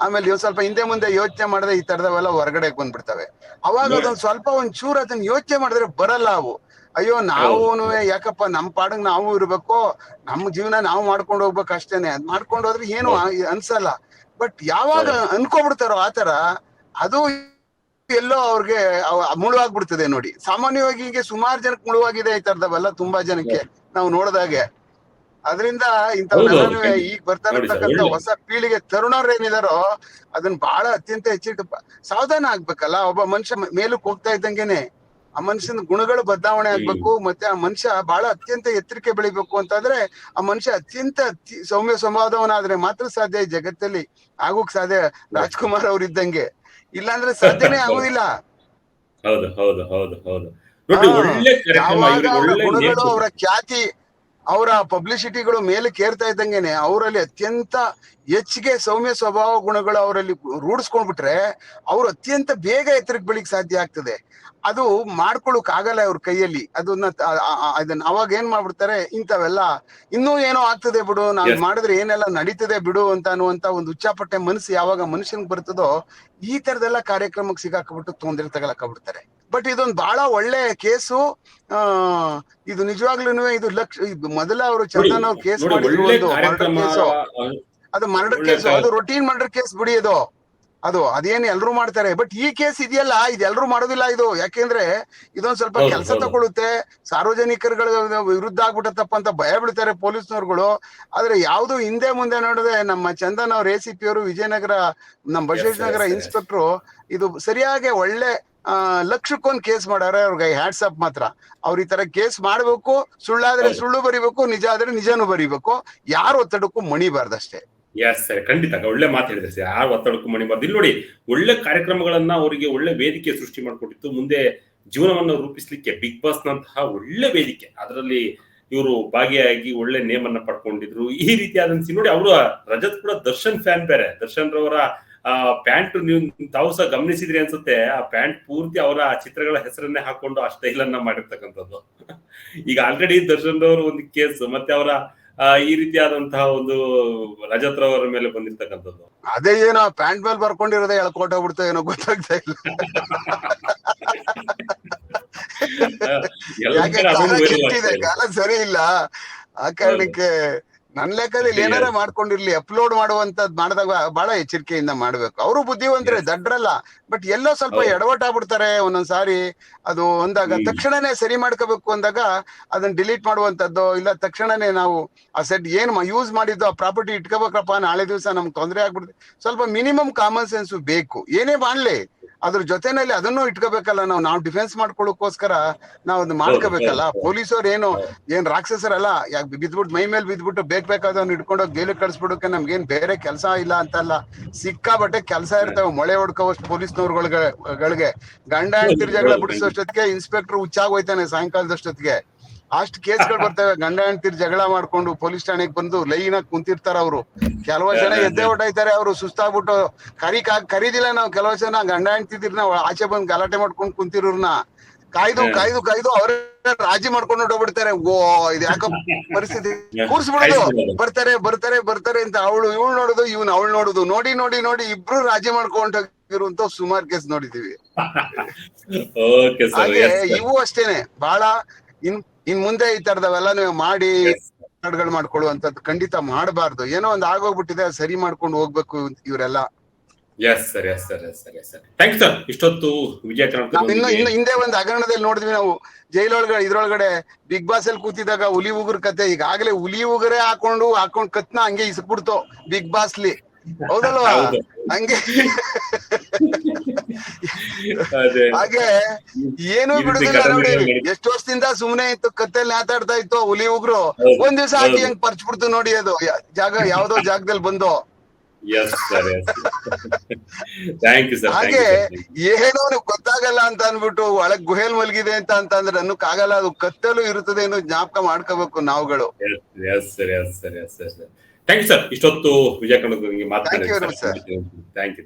ಆಮೇಲೆ ಸ್ವಲ್ಪ ಹಿಂದೆ ಮುಂದೆ ಯೋಚನೆ ಮಾಡಿದ್ರೆ ಈ ತರದವೆಲ್ಲ ಹೊರಗಡೆ ಬಂದ್ಬಿಡ್ತವೆ. ಅವಾಗ ಅದೊಂದ್ ಸ್ವಲ್ಪ ಒಂಚೂರು ಅದನ್ನ ಯೋಚನೆ ಮಾಡಿದ್ರೆ ಬರಲ್ಲ ಅವು. ಅಯ್ಯೋ, ನಾವೂನು ಯಾಕಪ್ಪ ನಮ್ ಪಾಡಂಗ್ ನಾವು ಇರ್ಬೇಕು, ನಮ್ಮ ಜೀವನ ನಾವು ಮಾಡ್ಕೊಂಡು ಹೋಗ್ಬೇಕು ಅಷ್ಟೇನೆ. ಅದ್ ಮಾಡ್ಕೊಂಡು ಹೋದ್ರೆ ಏನು ಅನ್ಸಲ್ಲ. ಬಟ್ ಯಾವಾಗ ಅನ್ಕೋಬಿಡ್ತಾರೋ ಆತರ, ಅದು ಎಲ್ಲೋ ಅವ್ರಿಗೆ ಮುಳುವಾಗ್ಬಿಡ್ತದೆ. ನೋಡಿ, ಸಾಮಾನ್ಯವಾಗಿ ಈಗ ಸುಮಾರು ಜನಕ್ಕೆ ಮುಳುವಾಗಿದೆ ಈ ತರದವೆಲ್ಲ, ತುಂಬಾ ಜನಕ್ಕೆ ನಾವು ನೋಡಿದಾಗೆ. ಅದರಿಂದ ಇಂಥವೆಲ್ಲನೂ ಈಗ ಬರ್ತಾ ಇರ್ತಕ್ಕಂಥ ಹೊಸ ಪೀಳಿಗೆ ತರುಣರು ಏನಿದಾರೋ ಅದನ್ನ ಬಹಳ ಅತ್ಯಂತ ಹೆಚ್ಚಿಟ್ಟು ಸಾವಧಾನ ಆಗ್ಬೇಕಲ್ಲ. ಒಬ್ಬ ಮನುಷ್ಯ ಮೇಲಕ್ಕೆ ಹೋಗ್ತಾ ಇದ್ದಂಗೆನೆ ಆ ಮನುಷ್ಯನ ಗುಣಗಳು ಬದಲಾವಣೆ ಆಗ್ಬೇಕು. ಮತ್ತೆ ಆ ಮನುಷ್ಯ ಬಹಳ ಅತ್ಯಂತ ಎತ್ತರಕ್ಕೆ ಬೆಳಿಬೇಕು ಅಂತಾದ್ರೆ ಆ ಮನುಷ್ಯ ಅತ್ಯಂತ ಸೌಮ್ಯ ಸಂವಾದವನಾದ್ರೆ ಮಾತ್ರ ಸಾಧ್ಯ ಈ ಜಗತ್ತಲ್ಲಿ ಆಗೋಕ್ ಸಾಧ್ಯ. ರಾಜ್ಕುಮಾರ್ ಅವ್ರಿದ್ದಂಗೆ, ಇಲ್ಲಾಂದ್ರೆ ಸಾಧ್ಯನೇ ಆಗುದಿಲ್ಲ. ಯಾವಾಗ ಅವರ ಗುಣಗಳು, ಅವರ ಖ್ಯಾತಿ, ಅವರ ಪಬ್ಲಿಸಿಟಿಗಳು ಮೇಲೆ ಕೇರ್ತಾ ಇದ್ದಂಗೆನೆ ಅವರಲ್ಲಿ ಅತ್ಯಂತ ಹೆಚ್ಚಿಗೆ ಸೌಮ್ಯ ಸ್ವಭಾವ ಗುಣಗಳು ಅವರಲ್ಲಿ ರೂಢಿಸ್ಕೊಂಡ್ಬಿಟ್ರೆ ಅವ್ರು ಅತ್ಯಂತ ಬೇಗ ಎತ್ತರಕ್ಕೆ ಬೆಳಿಕ್ ಸಾಧ್ಯ ಆಗ್ತದೆ. ಅದು ಮಾಡ್ಕೊಳಕ್ ಆಗಲ್ಲ ಅವ್ರ ಕೈಯಲ್ಲಿ. ಅದನ್ನ ಅವಾಗ ಏನ್ ಮಾಡ್ಬಿಡ್ತಾರೆ, ಇಂಥವೆಲ್ಲ ಇನ್ನೂ ಏನೋ ಆಗ್ತದೆ ಬಿಡು, ನಾವ್ ಮಾಡಿದ್ರೆ ಏನೆಲ್ಲ ನಡೀತದೆ ಬಿಡು ಅಂತ ಅನ್ನುವಂತ ಒಂದು ಉಚ್ಚಾಪಟ್ಟೆ ಮನಸ್ಸು ಯಾವಾಗ ಮನುಷ್ಯನ್ಗೆ ಬರ್ತದೋ ಈ ತರದೆಲ್ಲ ಕಾರ್ಯಕ್ರಮಕ್ಕೆ ಸಿಗಾಕಬಿಟ್ಟು ತೊಂದ್ರೆ ತಗೊಳಕಾಗ್ಬಿಡ್ತಾರೆ. ಬಟ್ ಇದೊಂದು ಬಹಳ ಒಳ್ಳೆ ಕೇಸು. ಇದು ನಿಜವಾಗ್ಲೂ ಇದು ಮೊದಲ ಅವರು ಚಂದನ್ ಅವ್ರು ಕೇಸ್ ಮಾಡಿದ್ರು, ಒಂದು ಮರ್ಡರ್ ಕೇಸು. ಅದು ಮರ್ಡರ್ ಕೇಸು, ಅದು ರೊಟೀನ್ ಮರ್ಡರ್ ಕೇಸ್ ಬಿಡಿ. ಅದು ಅದೇನು ಎಲ್ರು ಮಾಡ್ತಾರೆ. ಬಟ್ ಈ ಕೇಸ್ ಇದೆಯಲ್ಲ, ಇದು ಎಲ್ರು ಮಾಡೋದಿಲ್ಲ ಇದು. ಯಾಕೆಂದ್ರೆ ಇದೊಂದ್ ಸ್ವಲ್ಪ ಕೆಲಸ ತಗೊಳುತ್ತೆ, ಸಾರ್ವಜನಿಕರುಗಳ ವಿರುದ್ಧ ಆಗ್ಬಿಟ್ಟತ್ತಪ್ಪ ಅಂತ ಭಯ ಬೀಳ್ತಾರೆ ಪೊಲೀಸ್ನವ್ರುಗಳು. ಆದ್ರೆ ಯಾವ್ದು ಹಿಂದೆ ಮುಂದೆ ನೋಡಿದ್ರೆ ನಮ್ಮ ಚಂದನ್ ಅವ್ರ ACP ಅವರು, ವಿಜಯನಗರ ನಮ್ಮ ಬಸವೇಶ್ವರ ಇನ್ಸ್ಪೆಕ್ಟ್ರು ಇದು ಸರಿಯಾಗಿ ಒಳ್ಳೆ ಲಕ್ಷಕ್ಕೊಂದು ಕೇಸ್ ಮಾಡಾರೆ. ಅವ್ರಿಗೆ ಹ್ಯಾಟ್ಸ್ ಅಪ್ ಮಾತ್ರ. ಅವ್ರ ಈ ತರ ಕೇಸ್ ಮಾಡ್ಬೇಕು, ಸುಳ್ಳಾದ್ರೆ ಸುಳ್ಳು ಬರಿಬೇಕು, ನಿಜ ಆದ್ರೆ ನಿಜಾನು ಬರಿಬೇಕು, ಯಾರು ಒತ್ತಡಕ್ಕೂ ಮಣಿಬಾರ್ದಷ್ಟೇ. ಸರ್, ಖಂಡಿತ ಒಳ್ಳೆ ಮಾತು ಹೇಳಿದ್ರೆ ಸರ್. ಯಾರು ಒತ್ತಡಕ್ಕೂ ಮಣಿಬಾರ್ದು. ಇಲ್ಲಿ ನೋಡಿ, ಒಳ್ಳೆ ಕಾರ್ಯಕ್ರಮಗಳನ್ನ ಅವರಿಗೆ ಒಳ್ಳೆ ವೇದಿಕೆ ಸೃಷ್ಟಿ ಮಾಡಿಕೊಟ್ಟಿತ್ತು. ಮುಂದೆ ಜೀವನವನ್ನು ರೂಪಿಸ್ಲಿಕ್ಕೆ ಬಿಗ್ ಬಾಸ್ ನಂತಹ ಒಳ್ಳೆ ವೇದಿಕೆ, ಅದರಲ್ಲಿ ಇವರು ಭಾಗಿಯಾಗಿ ಒಳ್ಳೆ ನೇಮನ್ನ ಪಡ್ಕೊಂಡಿದ್ರು. ಈ ರೀತಿಯಾದಂತ ನೋಡಿ, ಅವರು ರಜತ್ ಕೂಡ ದರ್ಶನ್ ಫ್ಯಾನ್ ಬೇರೆ. ದರ್ಶನ್ ರವರ ಪ್ಯಾಂಟ್ ನೀವು ತಾವು ಸಹ ಗಮನಿಸಿದ್ರಿ ಅನ್ಸುತ್ತೆ. ಆ ಪ್ಯಾಂಟ್ ಪೂರ್ತಿ ಅವರ ಚಿತ್ರಗಳ ಹೆಸರನ್ನೇ ಹಾಕೊಂಡು ಆ ಸ್ಟೈಲ್ ಅನ್ನ ಮಾಡಿರ್ತಕ್ಕಂಥದ್ದು. ಈಗ ಆಲ್ರೆಡಿ ದರ್ಶನ್ ರವರು ಒಂದು ಕೇಸ್, ಮತ್ತೆ ಅವರ ಈ ರೀತಿಯಾದಂತಹ ಒಂದು ರಜತ್ ರವರ ಮೇಲೆ ಬಂದಿರ್ತಕ್ಕಂಥದ್ದು. ಅದೇ ಏನೋ ಪ್ಯಾಂಟ್ ಮೇಲೆ ಬರ್ಕೊಂಡಿರೋದೇ ಎಳ್ಕೊಟ್ಟೋಗ್ಬಿಡ್ತಾ ಏನೋ ಗೊತ್ತಾಗ್ತಾ ಇಲ್ಲ. ಕಾಲ ಸರಿ ಇಲ್ಲ, ಆ ಕಾರಣಕ್ಕೆ ನನ್ ಲೆಕ್ಕದಲ್ಲಿ ಏನಾರ ಮಾಡ್ಕೊಂಡಿರ್ಲಿ. ಅಪ್ಲೋಡ್ ಮಾಡುವಂತದ್ ಮಾಡಿದಾಗ ಬಹಳ ಎಚ್ಚರಿಕೆಯಿಂದ ಮಾಡ್ಬೇಕು. ಅವರು ಬುದ್ಧಿವಂತರೇ, ದಡ್ರಲ್ಲ. ಬಟ್ ಎಲ್ಲೋ ಸ್ವಲ್ಪ ಎಡವಟ್ಟಾಗ್ಬಿಡ್ತಾರೆ ಒಂದೊಂದ್ಸಾರಿ. ಅದು ಅಂದಾಗ ತಕ್ಷಣನೇ ಸರಿ ಮಾಡ್ಕೋಬೇಕು ಅಂದಾಗ ಅದನ್ನ ಡಿಲೀಟ್ ಮಾಡುವಂತದ್ದು, ಇಲ್ಲ ತಕ್ಷಣನೇ ನಾವು ಆ ಸೆಟ್ ಏನ್ ಯೂಸ್ ಮಾಡಿದ್ದು ಆ ಪ್ರಾಪರ್ಟಿ ಇಟ್ಕೋಬೇಕಪ್ಪ, ನಾಳೆ ದಿವಸ ನಮ್ಗೆ ತೊಂದರೆ ಆಗ್ಬಿಡುತ್ತೆ. ಸ್ವಲ್ಪ ಮಿನಿಮಮ್ ಕಾಮನ್ ಸೆನ್ಸ್ ಬೇಕು. ಏನೇ ಮಾಡ್ಲಿ ಅದ್ರ ಜೊತೆನಲ್ಲಿ ಅದನ್ನು ಇಟ್ಕೋಬೇಕಲ್ಲ. ನಾವು ಡಿಫೆನ್ಸ್ ಮಾಡ್ಕೊಳ್ಳೋಕೋಸ್ಕರ ನಾವು ಅದನ್ನ ಮಾಡ್ಕೋಬೇಕಲ್ಲ. ಪೊಲೀಸವ್ರು ಏನ್ ರಾಕ್ಷಸರಲ್ಲ, ಯಾಕೆ ಬಿದ್ಬಿಟ್ಟು ಮೈ ಮೇಲೆ ಬಿದ್ಬಿಟ್ಟು ಬೇಕಾದವ್ನ ಇಟ್ಕೊಂಡೋಗಿ ಜೈಲಿಗೆ ಕಳ್ಸ್ಬಿಡೋಕೆ ನಮ್ಗೇನ್ ಬೇರೆ ಕೆಲಸ ಇಲ್ಲ ಅಂತಲ್ಲ. ಸಿಕ್ಕಾಬಟ್ಟೆ ಕೆಲಸ ಇರ್ತವೆ ಮೊಳೆ ಹೊಡ್ಕೋವಷ್ಟು ಪೊಲೀಸ್ನವ್ರುಗಳಿಗೆ. ಗಂಡ ಹೆಂಡತಿ ಜಗಳ ಬಿಡಿಸೋಷ್ಟೊತ್ತಿಗೆ ಇನ್ಸ್ಪೆಕ್ಟರ್ ಹುಚ್ಚಾಗೋಯ್ತಾನೆ ಸಾಯಂಕಾಲದಷ್ಟೊತ್ತಿಗೆ. ಅಷ್ಟು ಕೇಸ್ಗಳು ಬರ್ತವೆ. ಗಂಡ ಹೆಂಡ್ತಿರ್ ಜಗಳ ಮಾಡ್ಕೊಂಡು ಪೊಲೀಸ್ ಠಾಣೆಗೆ ಬಂದು ಲೈನ್ ಆಗಿ ಕುಂತಿರ್ತಾರ ಅವ್ರು. ಕೆಲವು ಜನ ಎದ್ದೆ ಹೊಟ್ಟೈತಾರೆ, ಅವ್ರು ಸುಸ್ತಾಗ್ಬಿಟ್ಟು ಕರೀದಿಲ್ಲ ನಾವು. ಕೆಲವು ಜನ ಗಂಡ ಹೆಂಡ್ತಿರ್ನ ಆಚೆ ಬಂದು ಗಲಾಟೆ ಮಾಡ್ಕೊಂಡು ಕುಂತಿರೋರ್ನ ಕಾಯ್ದು ಕಾಯ್ದು ಕಾಯ್ದು ಅವರೇ ರಾಜಿ ಮಾಡ್ಕೊಂಡು ಹೊಟ್ಟೋಗ್ಬಿಡ್ತಾರೆ. ಓ ಇದು ಯಾಕ ಪರಿಸ್ಥಿತಿ, ಕೂರ್ಸ್ಬಿಡೋದು. ಬರ್ತಾರೆ ಬರ್ತಾರೆ ಬರ್ತಾರೆ ಅಂತ ಇವಳು ನೋಡುದು, ಇವ್ನು ಅವಳು ನೋಡುದು, ನೋಡಿ ನೋಡಿ ನೋಡಿ ಇಬ್ರು ರಾಜಿ ಮಾಡ್ಕೊಂಡೋಗಿರುವಂತ ಸುಮಾರು ಕೇಸ್ ನೋಡಿದೀವಿ. ಹಾಗೆ ಇವು ಅಷ್ಟೇನೆ ಬಹಳ ಇನ್ ಮುಂದೆ ಈ ತರದವೆಲ್ಲ ನೀವು ಮಾಡಿ ಮಾಡ್ಕೊಳ್ಳುವಂತದ್ದು ಖಂಡಿತ ಮಾಡಬಾರ್ದು. ಏನೋ ಒಂದ್ ಆಗೋಗ್ಬಿಟ್ಟಿದೆ, ಸರಿ ಮಾಡ್ಕೊಂಡು ಹೋಗ್ಬೇಕು ಇವರೆಲ್ಲ. Thank you sir. ಇಷ್ಟೊತ್ತು ವಿಜಯ ಇನ್ನು ಹಿಂದೆ ಒಂದ್ ಹಗರಣದಲ್ಲಿ ನೋಡಿದ್ವಿ ನಾವು, ಜೈಲೊಳಗಡೆ ಇದ್ರೊಳಗಡೆ ಬಿಗ್ ಬಾಸ್ ಅಲ್ಲಿ ಕೂತಿದಾಗ ಹುಲಿ ಉಗುರ್ ಕತೆ. ಈಗಾಗಲೇ ಹುಲಿ ಉಗುರೇ ಹಾಕೊಂಡು ಕತ್ನ ಹಂಗೆ ಇಸ್ಬಿಡ್ತು ಬಿಗ್ ಬಾಸ್ಲಿ, ಹೌದಲ್ವಾ? ಹಂಗೆ ಹಾಗೆ ಏನು ಬಿಡುದಿಲ್ಲ ನೋಡಿ. ಎಷ್ಟು ವರ್ಷದಿಂದ ಸುಮ್ನೆ ಇತ್ತು, ಕತ್ತಲ್ಲಿ ಮಾತಾಡ್ತಾ ಇತ್ತು ಹುಲಿ ಉಗ್ರು. ಒಂದ್ ದಿವ್ಸ ಹಾಕಿ ಹೆಂಗ್ ಪರ್ಚ್ಬಿಡ್ತು ನೋಡಿ, ಅದು ಯಾವ್ದೋ ಜಾಗದಲ್ಲಿ ಬಂದು. ಹಾಗೆ ಏನೋ ಗೊತ್ತಾಗಲ್ಲ ಅಂತ ಅನ್ಬಿಟ್ಟು ಒಳಗ್ ಗುಹೆಲ್ ಮಲಗಿದೆ ಅಂತಂದ್ರೆ ಅನ್ನಕ್ಕಾಗಲ್ಲ. ಅದು ಕತ್ತಲು ಇರುತ್ತದೆ ಅನ್ನೋ ಜ್ಞಾಪಕ ಮಾಡ್ಕೋಬೇಕು ನಾವುಗಳು. Thank you sir. ಇಷ್ಟೊತ್ತು ವಿಜಯ ಕನ್ನಡ ಮಾತಾಡಿ. Thank you.